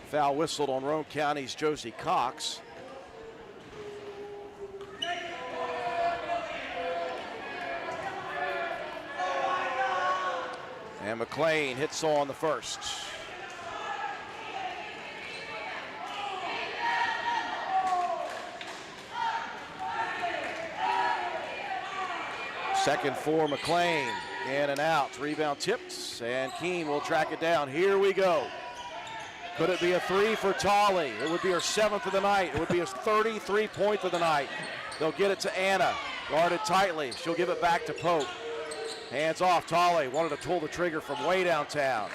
Foul whistled on Roane County's Josie Cox. And McLean hits on the first. Second for McLean, in and out, rebound tipped, and Keene will track it down. Here we go. Could it be a 3 for Tolley? It would be her 7th of the night. It would be her 33-point of the night. They'll get it to Anna, guarded tightly. She'll give it back to Pope. Hands off, Tolley wanted to pull the trigger from way downtown.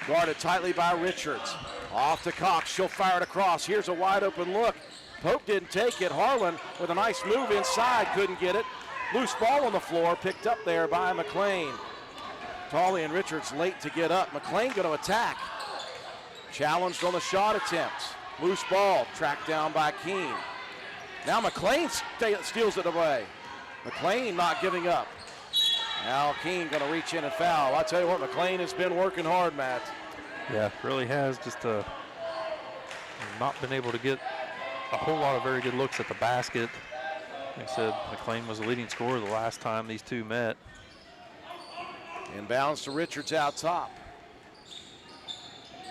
Guarded tightly by Richards. Off to Cox, she'll fire it across. Here's a wide open look. Pope didn't take it. Harlan with a nice move inside, couldn't get it. Loose ball on the floor, picked up there by McLean. Tolley and Richards late to get up. McLean going to attack. Challenged on the shot attempt. Loose ball, tracked down by Keene. Now McLean steals it away. McLean not giving up. Now Keene going to reach in and foul. I tell you what, McLean has been working hard, Matt. Yeah, really has. Just not been able to get a whole lot of very good looks at the basket. Like I said, McLean was the leading scorer the last time these two met. Inbounds to Richards out top.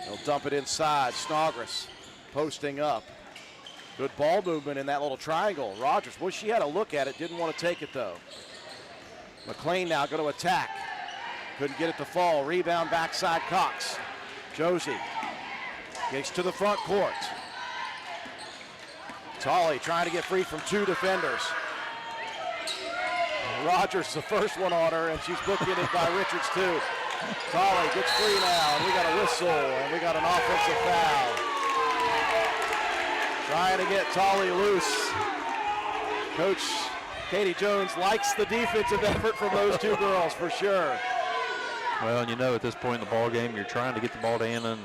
He'll dump it inside. Snodgrass posting up. Good ball movement in that little triangle. Rogers, well, she had a look at it, didn't want to take it though. McLean now going to attack. Couldn't get it to fall. Rebound backside Cox. Josie gets to the front court. Tolley trying to get free from 2 defenders. Rogers the first one on her, and she's bookended by Richards too. Tolley gets free now, and we got a whistle, and we got an offensive foul. Trying to get Tolley loose. Coach Katie Jones likes the defensive effort from those two girls for sure. Well, and you know, at this point in the ball game, you're trying to get the ball to Anna, and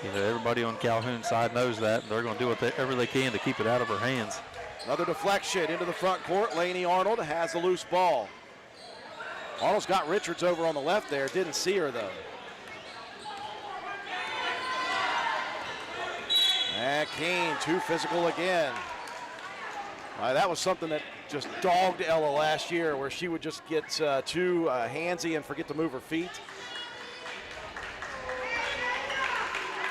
you know, everybody on Calhoun's side knows that, and they're going to do whatever they can to keep it out of her hands. Another deflection into the front court. Lainey Arnold has the loose ball. Arnold's got Richards over on the left there. Didn't see her, though. And Keene, too physical again. That was something that just dogged Ella last year, where she would just get too handsy and forget to move her feet.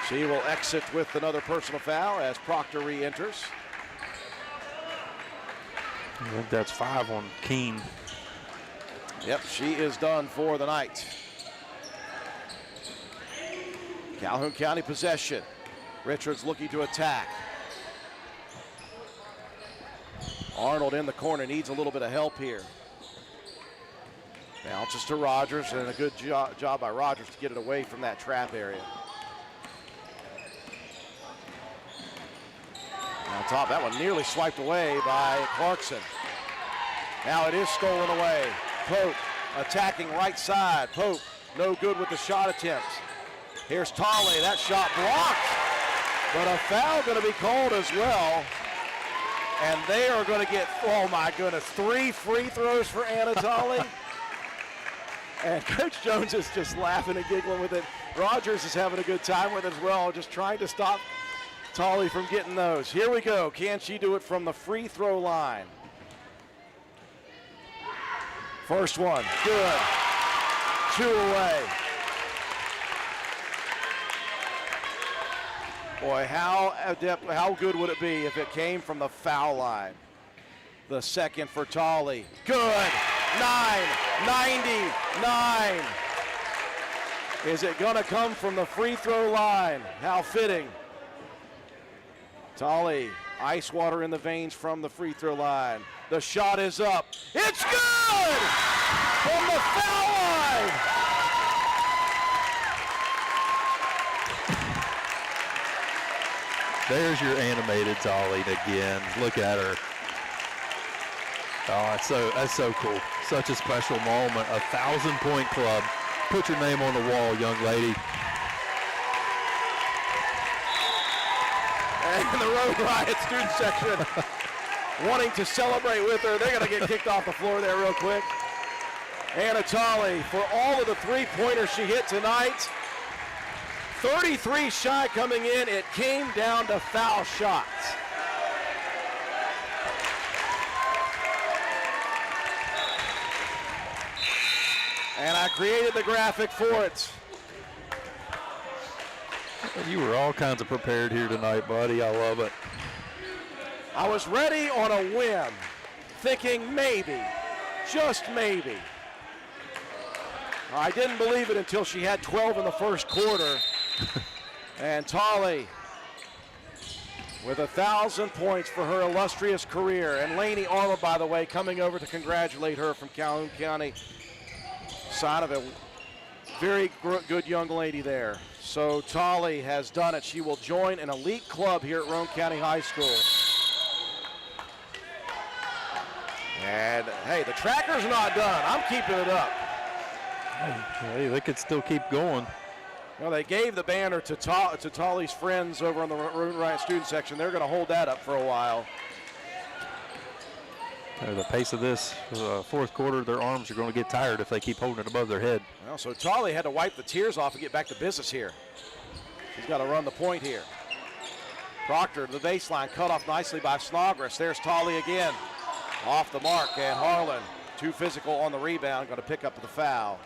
She will exit with another personal foul as Proctor re-enters. I think that's 5 on Keene. Yep, she is done for the night. Calhoun County possession. Richards looking to attack. Arnold in the corner, needs a little bit of help here. Bounces to Rogers, and a good job by Rogers to get it away from that trap area. On top, that one nearly swiped away by Clarkson. Now it is stolen away. Pope attacking right side. Pope no good with the shot attempt. Here's Tolley, that shot blocked. But a foul going to be called as well. And they are going to get, oh my goodness, 3 free throws for Anna Tolley. And Coach Jones is just laughing and giggling with it. Rogers is having a good time with it as well, just trying to stop Tolley from getting those. Here we go. Can she do it from the free throw line? First one, good. 2 away. Boy, how adept, how good would it be if it came from the foul line? The second for Tolley. Good. 9-99. Is it going to come from the free throw line? How fitting. Tolley, ice water in the veins from the free throw line. The shot is up. It's good! From the foul line! There's your animated Tolley again. Look at her. Oh, that's so cool. Such a special moment. 1,000-point club. Put your name on the wall, young lady. And the Roane Riot student section wanting to celebrate with her. They're going to get kicked off the floor there real quick. Anna Tolley, for all of the three-pointers she hit tonight, 33 shy coming in. It came down to foul shots. And I created the graphic for it. You were all kinds of prepared here tonight, buddy. I love it. I was ready on a whim, thinking maybe, just maybe. I didn't believe it until she had 12 in the first quarter. And Tolley with 1,000 points for her illustrious career. And Lainey Armour, by the way, coming over to congratulate her from Calhoun County. Sign of a very good young lady there. So Tolley has done it. She will join an elite club here at Roane County High School. And hey, the tracker's not done. I'm keeping it up. Hey, they could still keep going. Well, they gave the banner to Tolley's friends over on the Roane Riot student section. They're going to hold that up for a while. The pace of this fourth quarter, their arms are going to get tired if they keep holding it above their head. Well, so Tolley had to wipe the tears off and get back to business here. She's got to run the point here. Proctor to the baseline, cut off nicely by Snodgrass. There's Tolley again. Off the mark, and Harlan, too physical on the rebound, going to pick up the foul.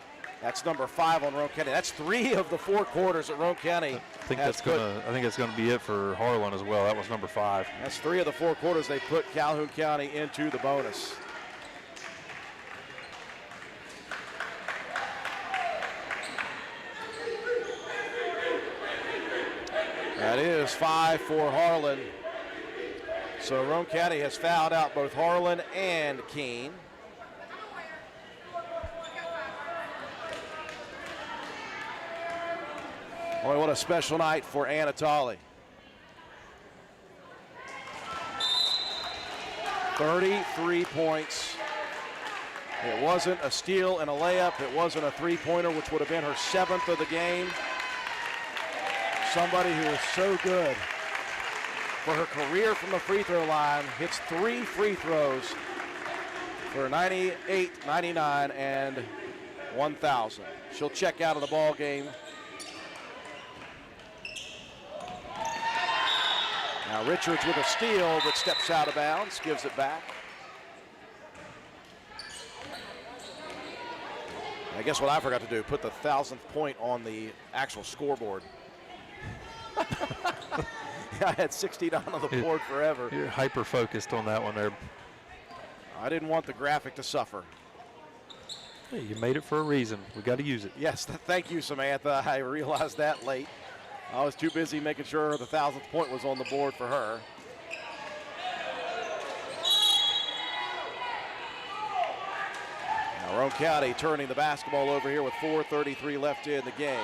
That's number 5 on Roane County. That's 3 of the 4 quarters at Roane County. I think that's going to be it for Harlan as well. That was number 5. That's 3 of the 4 quarters they put Calhoun County into the bonus. That is 5 for Harlan. So Roane County has fouled out both Harlan and Keene. Boy, what a special night for Anna Tolley. 33 points. It wasn't a steal and a layup. It wasn't a three-pointer, which would have been her 7th of the game. Somebody who is so good for her career from the free throw line, hits 3 free throws for 98, 99, and 1,000. She'll check out of the ball game. Now Richards with a steal, but steps out of bounds, gives it back. I guess what I forgot to do, put the 1,000th point on the actual scoreboard. I had 69 on the board forever. You're hyper-focused on that one there. I didn't want the graphic to suffer. Hey, you made it for a reason. We got to use it. Yes, thank you, Samantha. I realized that late. I was too busy making sure the 1,000th point was on the board for her. Now Roane County turning the basketball over here with 4:33 left in the game.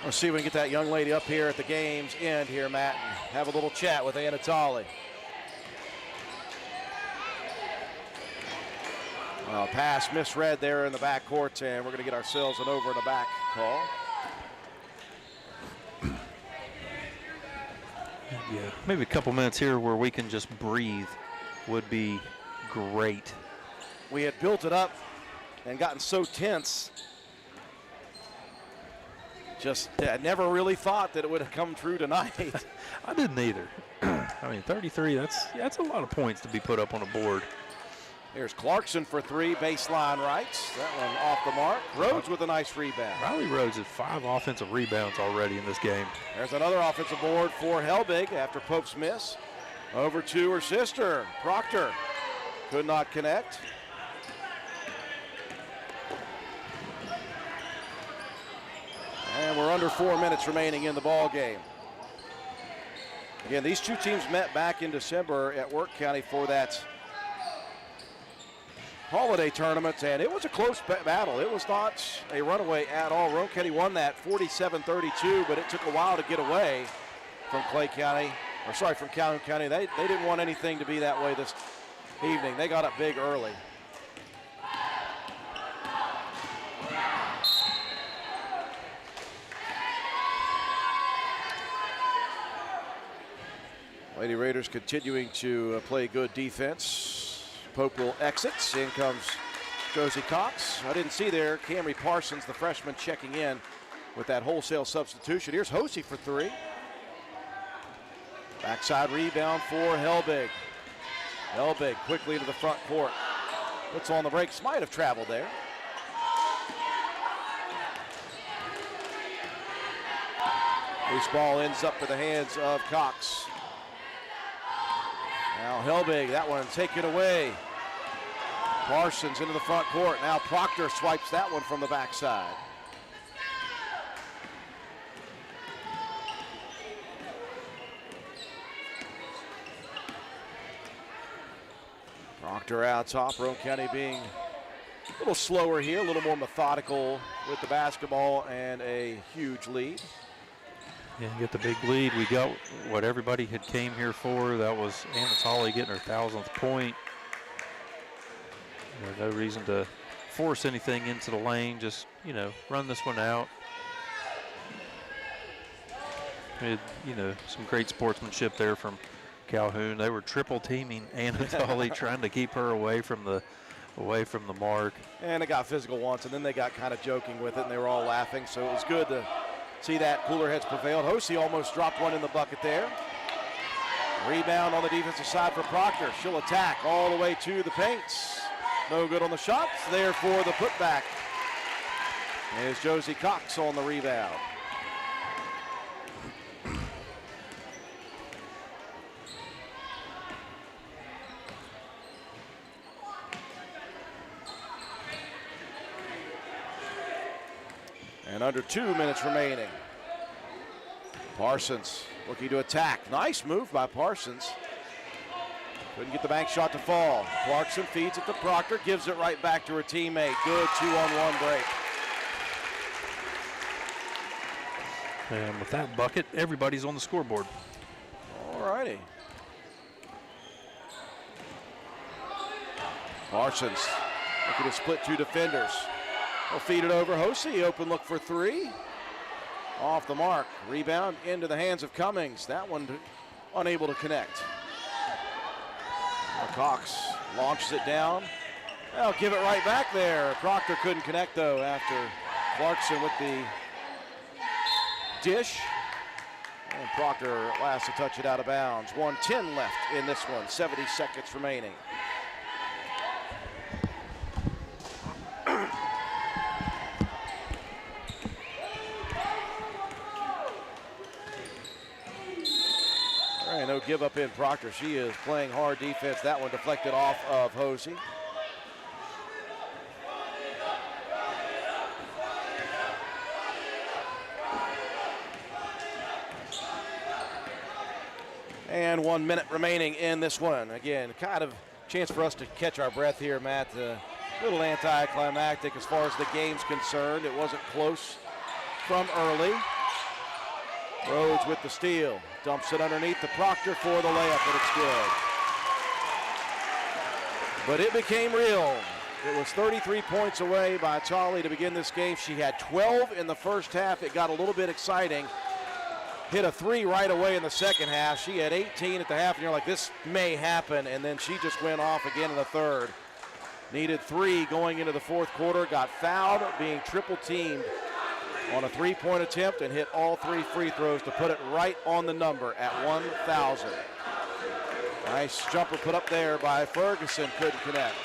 Let's see if we can get that young lady up here at the game's end here, Matt, and have a little chat with Anna Tolley. Pass misread there in the backcourt, and we're going to get ourselves an over in the back call. Yeah, maybe a couple minutes here where we can just breathe would be great. We had built it up and gotten so tense. Just never really thought that it would have come true tonight. I didn't either. I mean, 33, that's a lot of points to be put up on a board. Here's Clarkson for three, baseline right. That one off the mark. Rhodes with a nice rebound. Riley Rhodes has 5 offensive rebounds already in this game. There's another offensive board for Helbig after Pope's miss. Over to her sister, Proctor. Could not connect. And we're under 4 minutes remaining in the ball game. Again, these two teams met back in December at Work County for that holiday tournament, and it was a close battle. It was not a runaway at all. Roane County won that 47-32, but it took a while to get away from from Calhoun County. They didn't want anything to be that way this evening. They got up big early. Lady Raiders continuing to play good defense. Pope will exit. In comes Josie Cox. I didn't see there Camry Parsons, the freshman, checking in with that wholesale substitution. Here's Hosey for three. Backside rebound for Helbig. Helbig quickly to the front court. Puts on the brakes. Might have traveled there. Loose ball ends up in the hands of Cox. Now Helbig, that one taken away. Parsons into the front court. Now Proctor swipes that one from the backside. Proctor out top. Roane County being a little slower here, a little more methodical with the basketball, and a huge lead. Yeah, get the big lead. We got what everybody had came here for. That was Anatoly getting her 1,000th point. No reason to force anything into the lane. Just, run this one out. We had, some great sportsmanship there from Calhoun. They were triple teaming Anatoly, trying to keep her away from the mark. And it got physical once, and then they got kind of joking with it, and they were all laughing. So it was good to see that cooler heads prevailed. Hosey almost dropped one in the bucket there. Rebound on the defensive side for Proctor. She'll attack all the way to the paints. No good on the shots. There for the putback is Josie Cox on the rebound. And under 2 minutes remaining. Parsons looking to attack. Nice move by Parsons. Couldn't get the bank shot to fall. Clarkson feeds it to Proctor, gives it right back to her teammate. Good 2-on-1 break. And with that bucket, everybody's on the scoreboard. All righty. Parsons looking to split two defenders. They'll feed it over. Hosey, open look for three. Off the mark. Rebound into the hands of Cummings. That one unable to connect. Cox launches it down. They'll give it right back there. Proctor couldn't connect, though, after Clarkson with the dish. And Proctor last to touch it out of bounds. 1:10 left in this one. 70 seconds remaining. No give up in Proctor. She is playing hard defense. That one deflected off of Hosey. And 1 minute remaining in this one. Again, kind of chance for us to catch our breath here, Matt. A little anticlimactic as far as the game's concerned. It wasn't close from early. Rhodes with the steal. Dumps it underneath the Proctor for the layup, and it's good. But it became real. It was 33 points away by Tolly to begin this game. She had 12 in the first half. It got a little bit exciting. Hit a three right away in the second half. She had 18 at the half, and you're like, this may happen. And then she just went off again in the third. Needed three going into the fourth quarter. Got fouled, being triple teamed on a three-point attempt, and hit all three free throws to put it right on the number at 1,000. Nice jumper put up there by Ferguson, couldn't connect.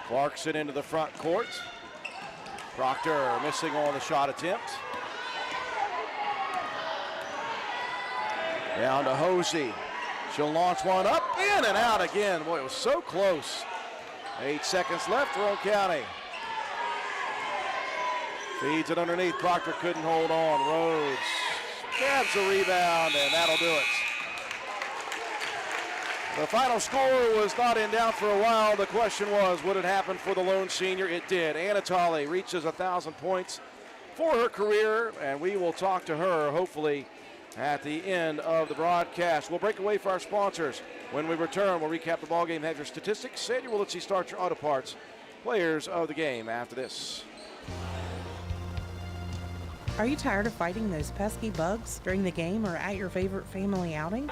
Clarkson into the front court. Proctor missing on the shot attempt. Down to Hosey. She'll launch one up, in and out again. Boy, it was so close. 8 seconds left, Roane County. Feeds it underneath. Proctor couldn't hold on. Rhodes grabs a rebound, and that'll do it. The final score was not in doubt for a while. The question was, would it happen for the lone senior? It did. Anatoly reaches 1,000 points for her career, and we will talk to her, hopefully, at the end of the broadcast. We'll break away for our sponsors. When we return, we'll recap the ballgame, have your statistics, and you will see Start Your Auto Parts players of the game after this. Are you tired of fighting those pesky bugs during the game or at your favorite family outing?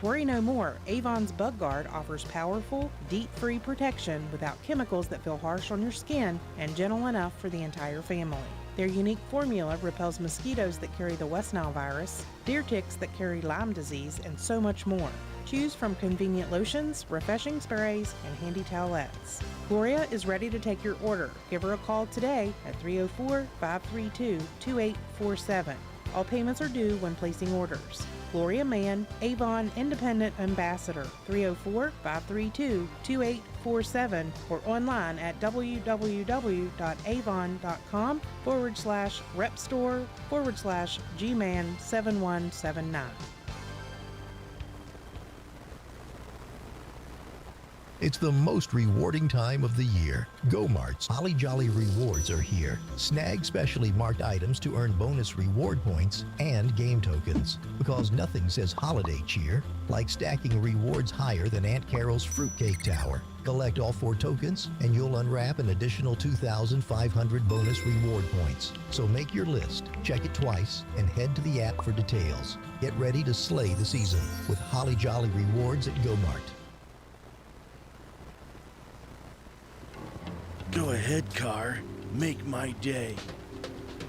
Worry no more. Avon's Bug Guard offers powerful, DEET-free protection without chemicals that feel harsh on your skin and gentle enough for the entire family. Their unique formula repels mosquitoes that carry the West Nile virus, deer ticks that carry Lyme disease, and so much more. Choose from convenient lotions, refreshing sprays, and handy towelettes. Gloria is ready to take your order. Give her a call today at 304-532-2847. All payments are due when placing orders. Gloria Mann, Avon Independent Ambassador, 304-532-2847, or online at www.avon.com/repstore/gman7179. It's the most rewarding time of the year. Go-Mart's Holly Jolly Rewards are here. Snag specially marked items to earn bonus reward points and game tokens. Because nothing says holiday cheer like stacking rewards higher than Aunt Carol's Fruitcake Tower. Collect all 4 tokens and you'll unwrap an additional 2,500 bonus reward points. So make your list, check it twice, and head to the app for details. Get ready to slay the season with Holly Jolly Rewards at Go-Mart. Go ahead, car. Make my day.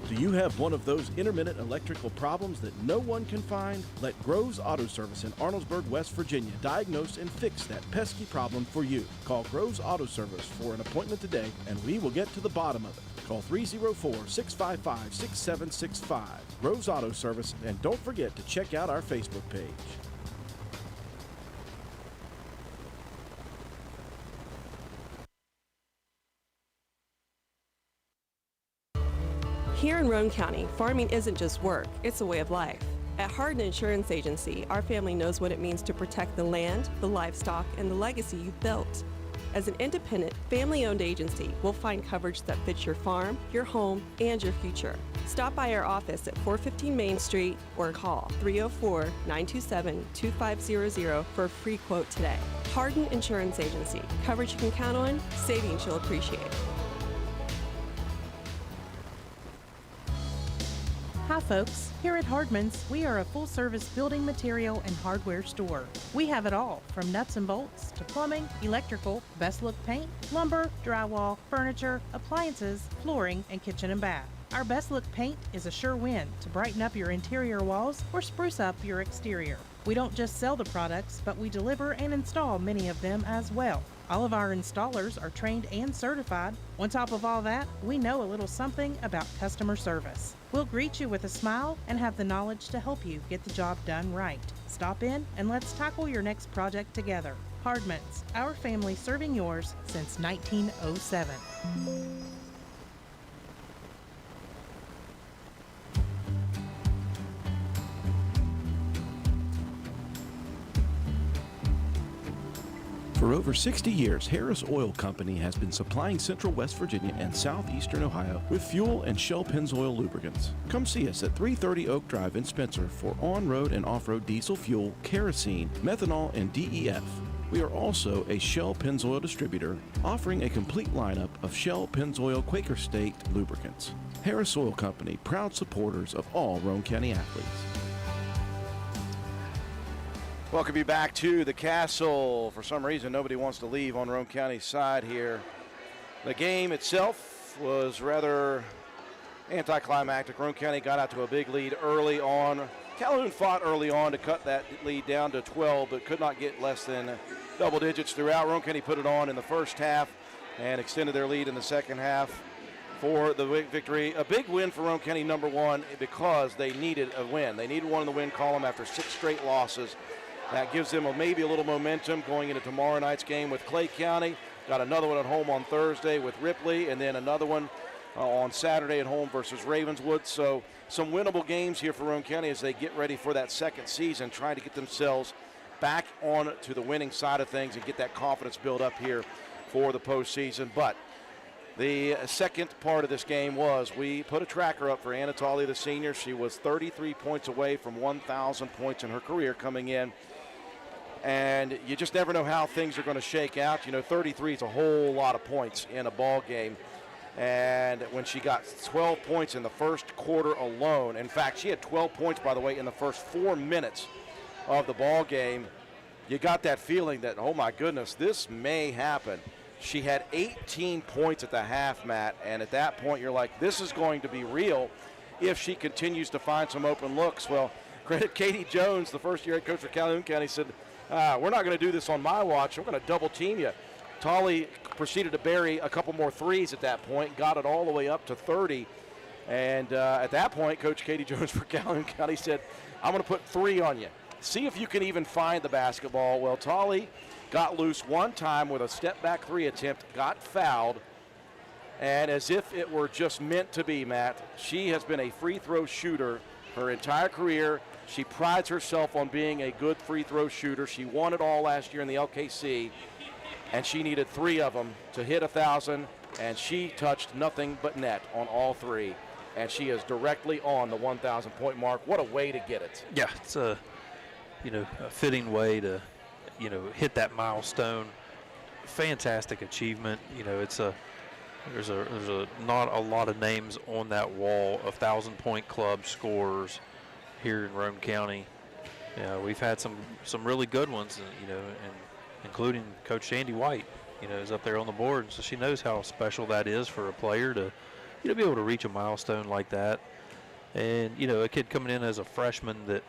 Do you have one of those intermittent electrical problems that no one can find? Let Groves Auto Service in Arnoldesburg, West Virginia diagnose and fix that pesky problem for you. Call Groves Auto Service for an appointment today and we will get to the bottom of it. Call 304-655-6765. Groves Auto Service, and don't forget to check out our Facebook page. Here in Roane County, farming isn't just work, it's a way of life. At Hardin Insurance Agency, our family knows what it means to protect the land, the livestock, and the legacy you've built. As an independent, family-owned agency, we'll find coverage that fits your farm, your home, and your future. Stop by our office at 415 Main Street or call 304-927-2500 for a free quote today. Hardin Insurance Agency, coverage you can count on, savings you'll appreciate. Hi folks, here at Hardman's, we are a full-service building material and hardware store. We have it all, from nuts and bolts to plumbing, electrical, best look paint, lumber, drywall, furniture, appliances, flooring, and kitchen and bath. Our best look paint is a sure win to brighten up your interior walls or spruce up your exterior. We don't just sell the products, but we deliver and install many of them as well. All of our installers are trained and certified. On top of all that, we know a little something about customer service. We'll greet you with a smile and have the knowledge to help you get the job done right. Stop in and let's tackle your next project together. Hardman's, our family serving yours since 1907. For over 60 years, Harris Oil Company has been supplying Central West Virginia and Southeastern Ohio with fuel and Shell Pennzoil lubricants. Come see us at 330 Oak Drive in Spencer for on-road and off-road diesel fuel, kerosene, methanol, and DEF. We are also a Shell Pennzoil distributor, offering a complete lineup of Shell Pennzoil Quaker State lubricants. Harris Oil Company, proud supporters of all Roane County athletes. Welcome you back to the Castle. For some reason, nobody wants to leave on Roane County's side here. The game itself was rather anticlimactic. Roane County got out to a big lead early on Calhoun fought early on to cut that lead down to 12, but could not get less than double digits throughout. Roane County put it on in the first half and extended their lead in the second half for the victory. A big win for Roane County, number one, because they needed a win. They needed one in the win column after 6 straight losses. That gives them maybe a little momentum going into tomorrow night's game with Clay County. Got another one at home on Thursday with Ripley, and then another one on Saturday at home versus Ravenswood. So some winnable games here for Roane County as they get ready for that second season, trying to get themselves back on to the winning side of things and get that confidence built up here for the postseason. But the second part of this game was we put a tracker up for Anatoly, the senior. She was 33 points away from 1,000 points in her career coming in. And you just never know how things are going to shake out. 33 is a whole lot of points in a ball game. And when she got 12 points in the first quarter alone, in fact, she had 12 points, by the way, in the first 4 minutes of the ball game, you got that feeling that, oh my goodness, this may happen. She had 18 points at the half, Matt, and at that point you're like, this is going to be real if she continues to find some open looks. Well, credit Katie Jones, the first-year head coach for Calhoun County, said, we're not going to do this on my watch. We're going to double team you. Tolly proceeded to bury a couple more threes at that point, got it all the way up to 30. And at that point, Coach Katie Jones for Calhoun County said, I'm going to put 3 on you. See if you can even find the basketball. Well, Tolly got loose one time with a step-back 3 attempt, got fouled. And as if it were just meant to be, Matt, she has been a free throw shooter her entire career. She prides herself on being a good free throw shooter. She won it all last year in the LKC. And she needed 3 of them to hit 1,000, and she touched nothing but net on all 3. And she is directly on the 1,000-point mark. What a way to get it. Yeah, it's a fitting way to, hit that milestone. Fantastic achievement. There's not a lot of names on that wall of 1,000-point club scorers here in Roane County. We've had some really good ones, and including Coach Sandy White, is up there on the board. So she knows how special that is for a player to, be able to reach a milestone like that. And, a kid coming in as a freshman that,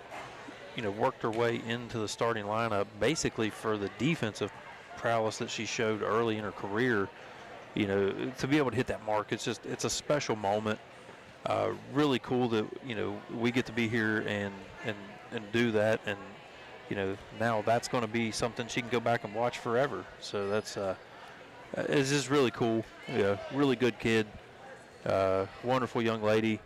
worked her way into the starting lineup basically for the defensive prowess that she showed early in her career, to be able to hit that mark. It's a special moment. Really cool that, we get to be here and do that. And, now that's going to be something she can go back and watch forever. So that's it's just really cool. Really good kid, wonderful young lady.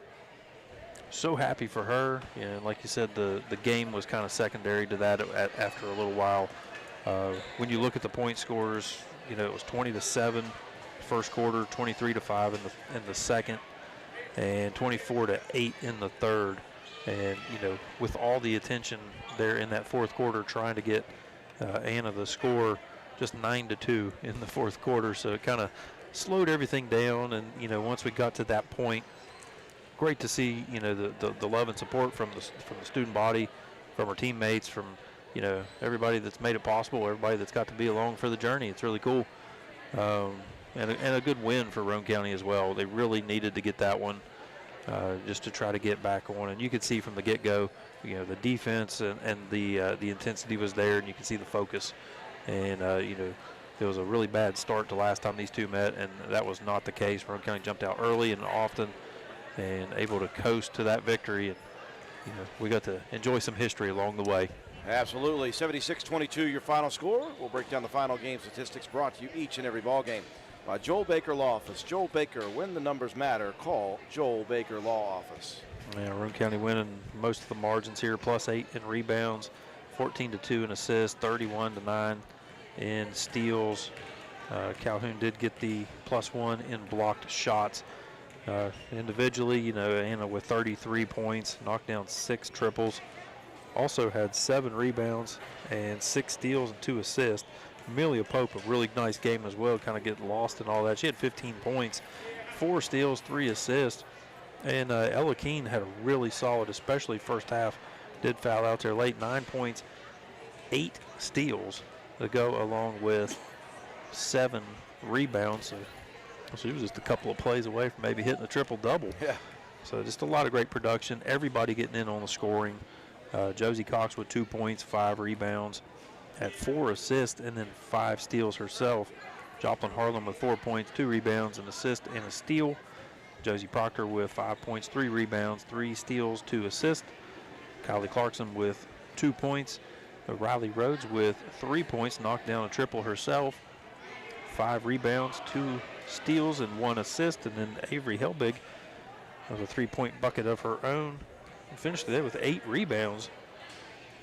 So happy for her. Like you said, the game was kind of secondary to that after a little while. When you look at the point scores, it was 20-7 first quarter, 23-5 in the second, and 24-8 in the third. And, with all the attention there in that fourth quarter, trying to get Anna the score, just 9-2 in the fourth quarter. So it kind of slowed everything down. And, once we got to that point, great to see, the love and support from the student body, from our teammates, from, everybody that's made it possible, everybody that's got to be along for the journey. It's really cool. And a good win for Roane County as well. They really needed to get that one. Just to try to get back on. And you could see from the get-go, the defense and the intensity was there, and you can see the focus. And, there was a really bad start to last time these two met, and that was not the case. Roane County jumped out early and often and able to coast to that victory. And, we got to enjoy some history along the way. Absolutely. 76-22 your final score. We'll break down the final game statistics brought to you each and every ball game by Joel Baker Law Office. Joel Baker, when the numbers matter, call Joel Baker Law Office. Yeah, Roane County winning most of the margins here, +8 in rebounds, 14-2 in assists, 31-9 in steals. Calhoun did get the +1 in blocked shots. Individually, Anna with 33 points, knocked down 6 triples. Also had 7 rebounds and 6 steals and 2 assists. Amelia Pope, a really nice game as well, kind of getting lost in all that. She had 15 points, 4 steals, 3 assists. And Ella Keene had a really solid, especially first half, did foul out there late, 9 points, 8 steals to go along with 7 rebounds. So she was just a couple of plays away from maybe hitting a triple-double. Yeah. So just a lot of great production. Everybody getting in on the scoring. Josie Cox with 2 points, 5 rebounds, had 4 assists, and then 5 steals herself. Joplin Harlan with 4 points, 2 rebounds, an assist, and a steal. Josie Proctor with 5 points, 3 rebounds, 3 steals, 2 assists. Kylie Clarkson with 2 points. Riley Rhodes with 3 points, knocked down a triple herself. 5 rebounds, 2 steals, and 1 assist. And then Avery Helbig with a 3-point bucket of her own. And finished the day with 8 rebounds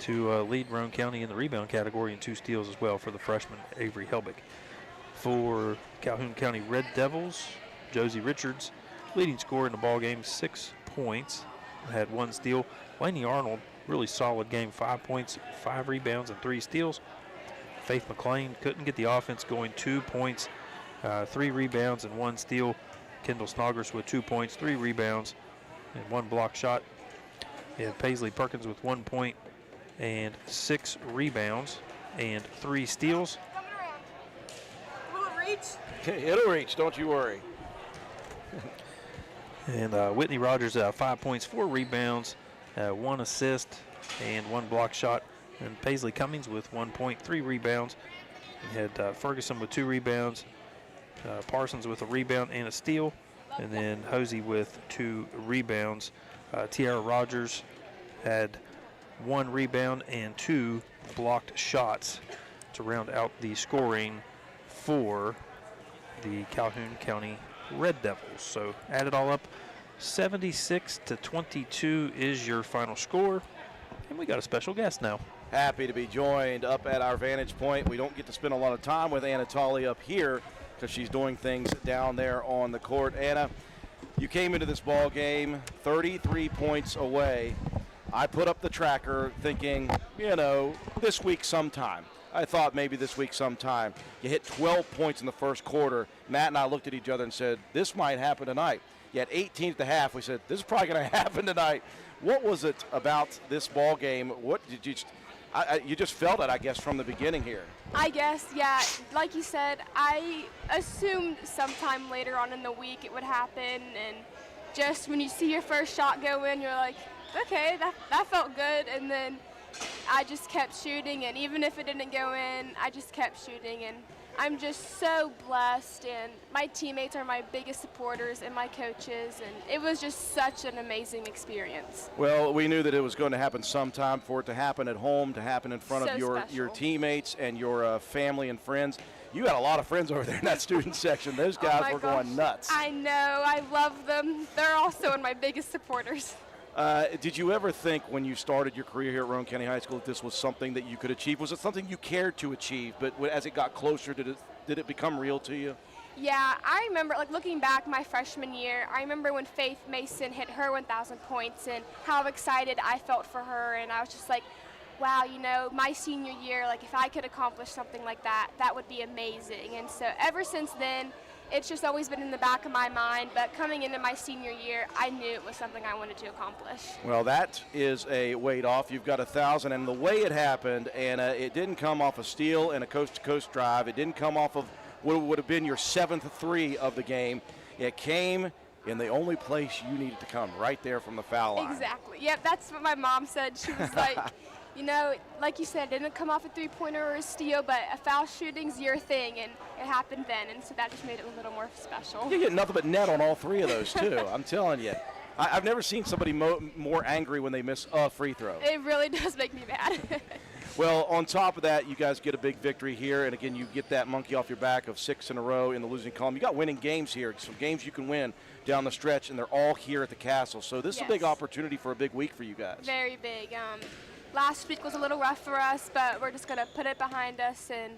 to lead Roane County in the rebound category, and 2 steals as well for the freshman Avery Helbig. For Calhoun County Red Devils, Josie Richards, leading scorer in the ball game, 6 points, had 1 steal. Lainey Arnold, really solid game, 5 points, 5 rebounds, and 3 steals. Faith McLean couldn't get the offense going, 2 points, 3 rebounds, and 1 steal. Kendall Snoggers with 2 points, 3 rebounds, and 1 block shot. You had Paisley Perkins with 1 point and 6 rebounds and 3 steals. Will it reach? It'll reach, don't you worry. And Whitney Rogers, 5 points, 4 rebounds, 1 assist, and 1 block shot. And Paisley Cummings with 1 point, 3 rebounds. You had Ferguson with 2 rebounds, Parsons with a rebound and a steal, and then Hosey with 2 rebounds. Tiara Rogers had 1 rebound and 2 blocked shots to round out the scoring for the Calhoun County Red Devils. So add it all up, 76-22 is your final score. And we got a special guest now. Happy to be joined up at our vantage point. We don't get to spend a lot of time with Anna Tolley up here because she's doing things down there on the court. Anna, you came into this ball game 33 points away. I put up the tracker thinking, this week sometime. I thought maybe this week sometime. You hit 12 points in the first quarter. Matt and I looked at each other and said, this might happen tonight. You had 18 at the half. We said, this is probably going to happen tonight. What was it about this ball game? What did you you just felt it, I guess, from the beginning here? I guess, yeah. Like you said, I assumed sometime later on in the week it would happen, and just when you see your first shot go in, you're like, okay, that felt good, and then I just kept shooting, and even if it didn't go in, I just kept shooting, and I'm just so blessed, and my teammates are my biggest supporters and my coaches, and it was just such an amazing experience. Well, we knew that it was going to happen sometime, for it to happen at home, to happen in front of your teammates and your family and friends. You had a lot of friends over there in that student section. Those guys were going nuts. I know. I love them. They're also my biggest supporters. Did you ever think when you started your career here at Roane County High School that this was something that you could achieve? Was it something you cared to achieve, but as it got closer, did it become real to you? Yeah, I remember, looking back my freshman year, I remember when Faith Mason hit her 1,000 points and how excited I felt for her, and I was just like, wow, my senior year, if I could accomplish something like that, that would be amazing. And so ever since then, it's just always been in the back of my mind, but coming into my senior year, I knew it was something I wanted to accomplish. Well, that is a weight off. You've got 1,000, and the way it happened, and it didn't come off a steal and a coast-to-coast drive. It didn't come off of what would have been your 7th three of the game. It came in the only place you needed to come, right there from the foul line. Exactly. Yep, that's what my mom said. She was like, like you said, it didn't come off a three-pointer or a steal, but a foul shooting's your thing, and it happened then, and so that just made it a little more special. You get nothing but net on all 3 of those, too. I'm telling you. I've never seen somebody more angry when they miss a free throw. It really does make me mad. Well, on top of that, you guys get a big victory here, and again, you get that monkey off your back of 6 in a row in the losing column. You got winning games here, some games you can win down the stretch, and they're all here at the Castle. So this is a big opportunity for a big week for you guys. Very big. Last week was a little rough for us, but we're just going to put it behind us and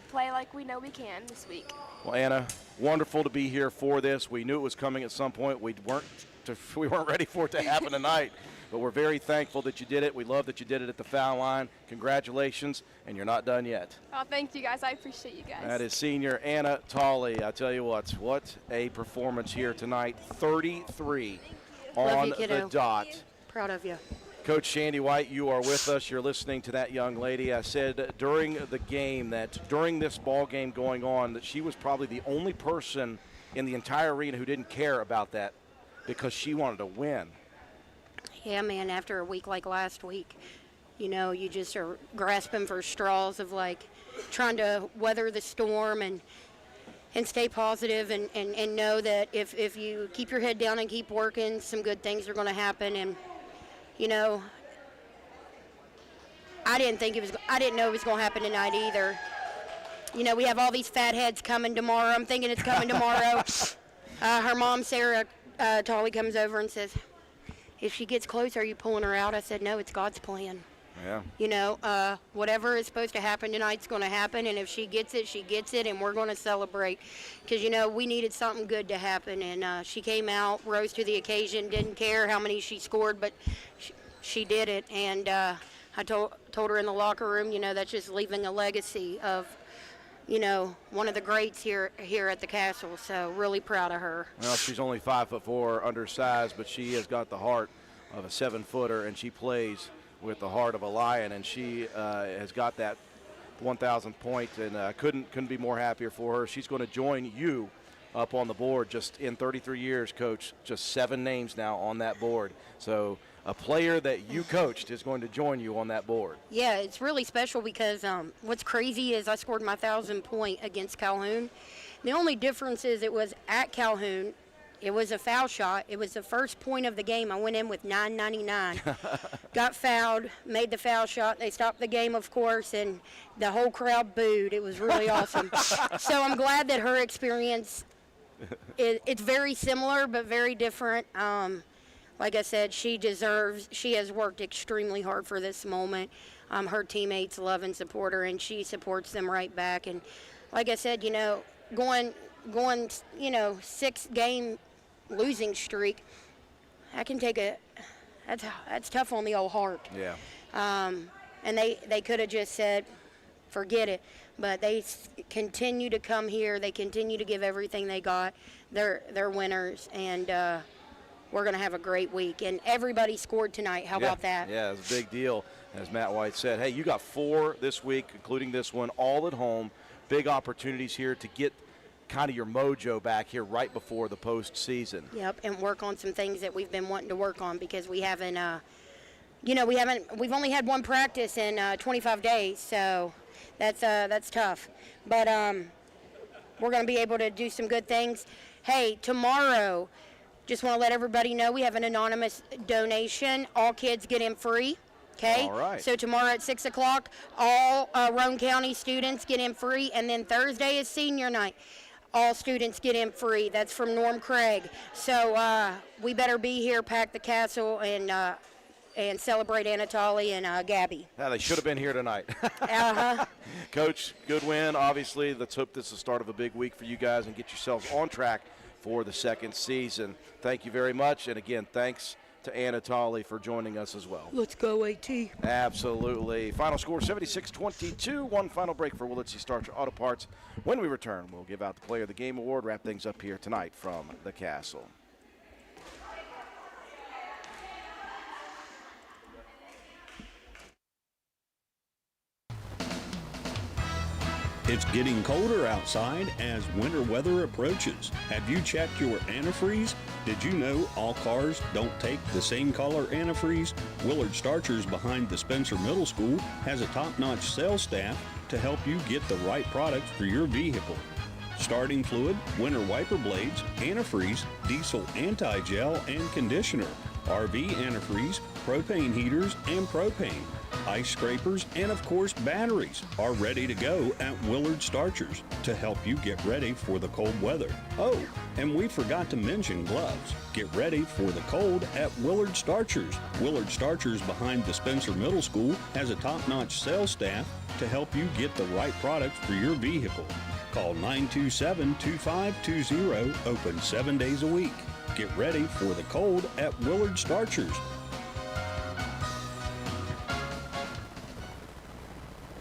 play like we know we can this week. Well, Anna, wonderful to be here for this. We knew it was coming at some point. We weren't ready for it to happen tonight, but we're very thankful that you did it. We love that you did it at the foul line. Congratulations, and you're not done yet. Oh, thank you, guys. I appreciate you guys. That is senior Anna Tolley. I tell you what a performance here tonight. 33 on the dot. Proud of you. Coach Shandy White, you are with us. You're listening to that young lady. I said during the game that during this ball game going on that she was probably the only person in the entire arena who didn't care about that because she wanted to win. Yeah, man, after a week like last week, You know, you just are grasping for straws of like trying to weather the storm and stay positive and know that if you keep your head down and keep working, some good things are going to happen. And, you know, I didn't know it was going to happen tonight either. You know, we have all these fat heads coming tomorrow. I'm thinking it's coming tomorrow. Her mom, Sarah Tolley, comes over and says, if she gets close, are you pulling her out? I said, no, it's God's plan. Yeah. You know, whatever is supposed to happen tonight's going to happen, and if she gets it, she gets it, and we're going to celebrate. Because, you know, we needed something good to happen, and she came out, rose to the occasion, didn't care how many she scored, but she did it. And I told her in the locker room, you know, that's just leaving a legacy of, you know, one of the greats here at the Castle. So really proud of her. Well, she's only 5'4", undersized, but she has got the heart of a 7-footer, and she plays with the heart of a lion, and she has got that 1,000 point, and couldn't be more happier for her. She's going to join you up on the board. Just in 33 years, Coach, just 7 names now on that board. So a player that you coached is going to join you on that board. Yeah, it's really special because what's crazy is I scored my 1,000 point against Calhoun. The only difference is it was at Calhoun. It was a foul shot. It was the first point of the game. I went in with 9.99. Got fouled, made the foul shot. They stopped the game, of course, and the whole crowd booed. It was really awesome. So I'm glad that her experience, it's very similar but very different. Like I said, she has worked extremely hard for this moment. Her teammates love and support her, and she supports them right back. And like I said, you know, going, you know, 6-game losing streak, I can take that's tough on the old heart. Yeah. And they could have just said, forget it. But they continue to come here. They continue to give everything they got. They're winners, and we're going to have a great week. And everybody scored tonight. How about that? Yeah, it's a big deal. As Matt White said, hey, you got 4 this week, including this one, all at home. Big opportunities here to get kind of your mojo back here right before the postseason. Yep, and work on some things that we've been wanting to work on because we haven't, you know, we've only had 1 practice in 25 days, so that's tough. But we're going to be able to do some good things. Hey, tomorrow, just want to let everybody know we have an anonymous donation. All kids get in free. Okay. All right. So tomorrow at 6 o'clock, all Roane County students get in free, and then Thursday is senior night. All students get in free. That's from Norm Craig. So we better be here, pack the castle, and celebrate Anatoly and Gabby. Yeah, they should have been here tonight. Uh-huh. Coach, good win. Obviously, let's hope this is the start of a big week for you guys and get yourselves on track for the second season. Thank you very much. And again, thanks to Anatoly for joining us as well. Let's go, AT. Absolutely. Final score 76-22. One final break for Willits Starcher Auto Parts. When we return, we'll give out the Player of the Game award, wrap things up here tonight from the Castle. It's getting colder outside as winter weather approaches. Have you checked your antifreeze? Did you know all cars don't take the same color antifreeze? Willard Starchers behind the Spencer Middle School has a top-notch sales staff to help you get the right product for your vehicle. Starting fluid, winter wiper blades, antifreeze, diesel anti-gel and conditioner, RV antifreeze, propane heaters and propane, ice scrapers, and of course batteries are ready to go at Willard Starchers to help you get ready for the cold weather. Oh, and we forgot to mention gloves. Get ready for the cold at Willard Starchers. Willard Starchers behind the Spencer Middle School has a top-notch sales staff to help you get the right product for your vehicle. Call 927-2520, open 7 days a week. Get ready for the cold at Willard Starchers.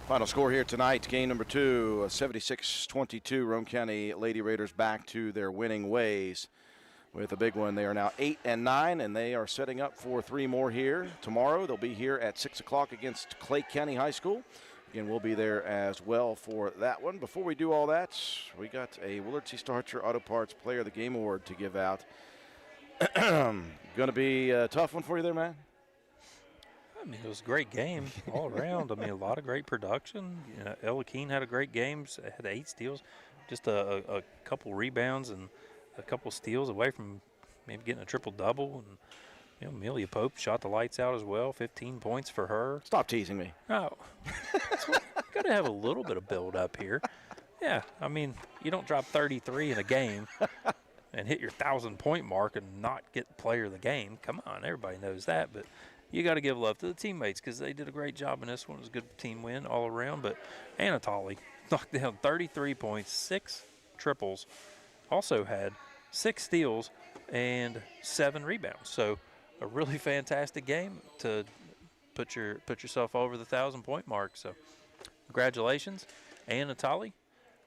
Final score here tonight, game number 2, 76-22. Roane County Lady Raiders back to their winning ways with a big one. They are now 8-9, and they are setting up for 3 more here. Tomorrow they'll be here at 6 o'clock against Clay County High School. Again, we'll be there as well for that one. Before we do all that, we got a Willard C. Starcher Auto Parts Player of the Game award to give out. Going to be a tough one for you there, man? I mean, it was a great game all around. I mean, a lot of great production. You know, Ella Keene had a great game, had 8 steals, just a couple rebounds and a couple steals away from maybe getting a triple-double. And, you know, Amelia Pope shot the lights out as well, 15 points for her. Stop teasing me. Oh, got to have a little bit of build-up here. Yeah, I mean, you don't drop 33 in a game and hit your 1,000-point mark and not get player of the game. Come on, everybody knows that, but you got to give love to the teammates because they did a great job in this one. It was a good team win all around. But Anatoly knocked down 33 points, 6 triples, also had 6 steals and 7 rebounds. So a really fantastic game to put yourself over the 1,000-point mark. So congratulations, Anatoly,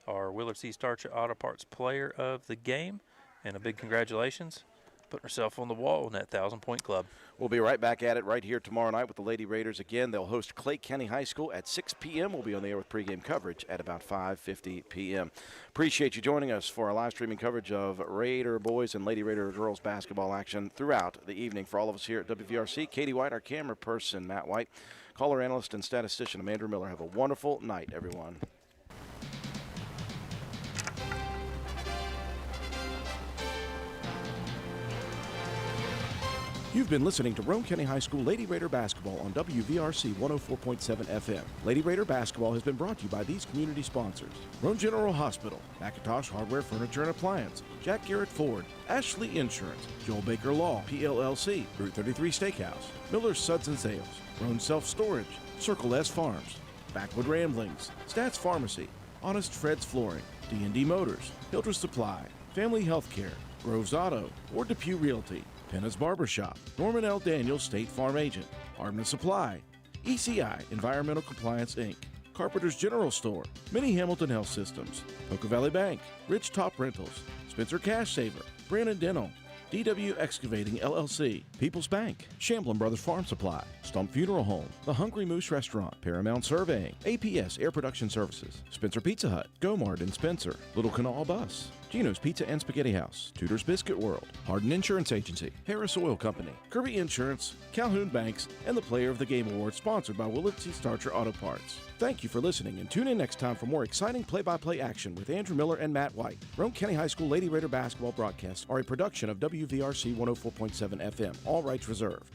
our Willard C. Starcher Auto Parts Player of the Game, and a big congratulations, putting herself on the wall in that 1,000-point club. We'll be right back at it right here tomorrow night with the Lady Raiders again. They'll host Clay County High School at 6 p.m. We'll be on the air with pregame coverage at about 5:50 p.m. Appreciate you joining us for our live streaming coverage of Raider boys and Lady Raider girls basketball action throughout the evening. For all of us here at WVRC, Katie White, our camera person, Matt White, caller analyst and statistician Amanda Miller. Have a wonderful night, everyone. You've been listening to Roane County High School Lady Raider Basketball on WVRC 104.7 FM. Lady Raider Basketball has been brought to you by these community sponsors: Roane General Hospital, McIntosh Hardware, Furniture and Appliance, Jack Garrett Ford, Ashley Insurance, Joel Baker Law, PLLC, Route 33 Steakhouse, Miller's Suds and Sales, Roane Self Storage, Circle S Farms, Backwood Ramblings, Stats Pharmacy, Honest Fred's Flooring, D&D Motors, Hildreth Supply, Family Healthcare, Groves Auto, or Depew Realty, Penna's Barbershop, Norman L. Daniels State Farm Agent, Hardman Supply, ECI Environmental Compliance Inc., Carpenter's General Store, Mini Hamilton Health Systems, Poca Valley Bank, Rich Top Rentals, Spencer Cash Saver, Brandon Dental, DW Excavating LLC, People's Bank, Shamblin Brothers Farm Supply, Stump Funeral Home, The Hungry Moose Restaurant, Paramount Surveying, APS Air Production Services, Spencer Pizza Hut, Gomard and Spencer, Little Canal Bus, Gino's Pizza and Spaghetti House, Tudor's Biscuit World, Hardin Insurance Agency, Harris Oil Company, Kirby Insurance, Calhoun Banks, and the Player of the Game Award sponsored by Willard C. Starcher Auto Parts. Thank you for listening, and tune in next time for more exciting play-by-play action with Andrew Miller and Matt White. Roane County High School Lady Raider basketball broadcasts are a production of WVRC 104.7 FM. All rights reserved.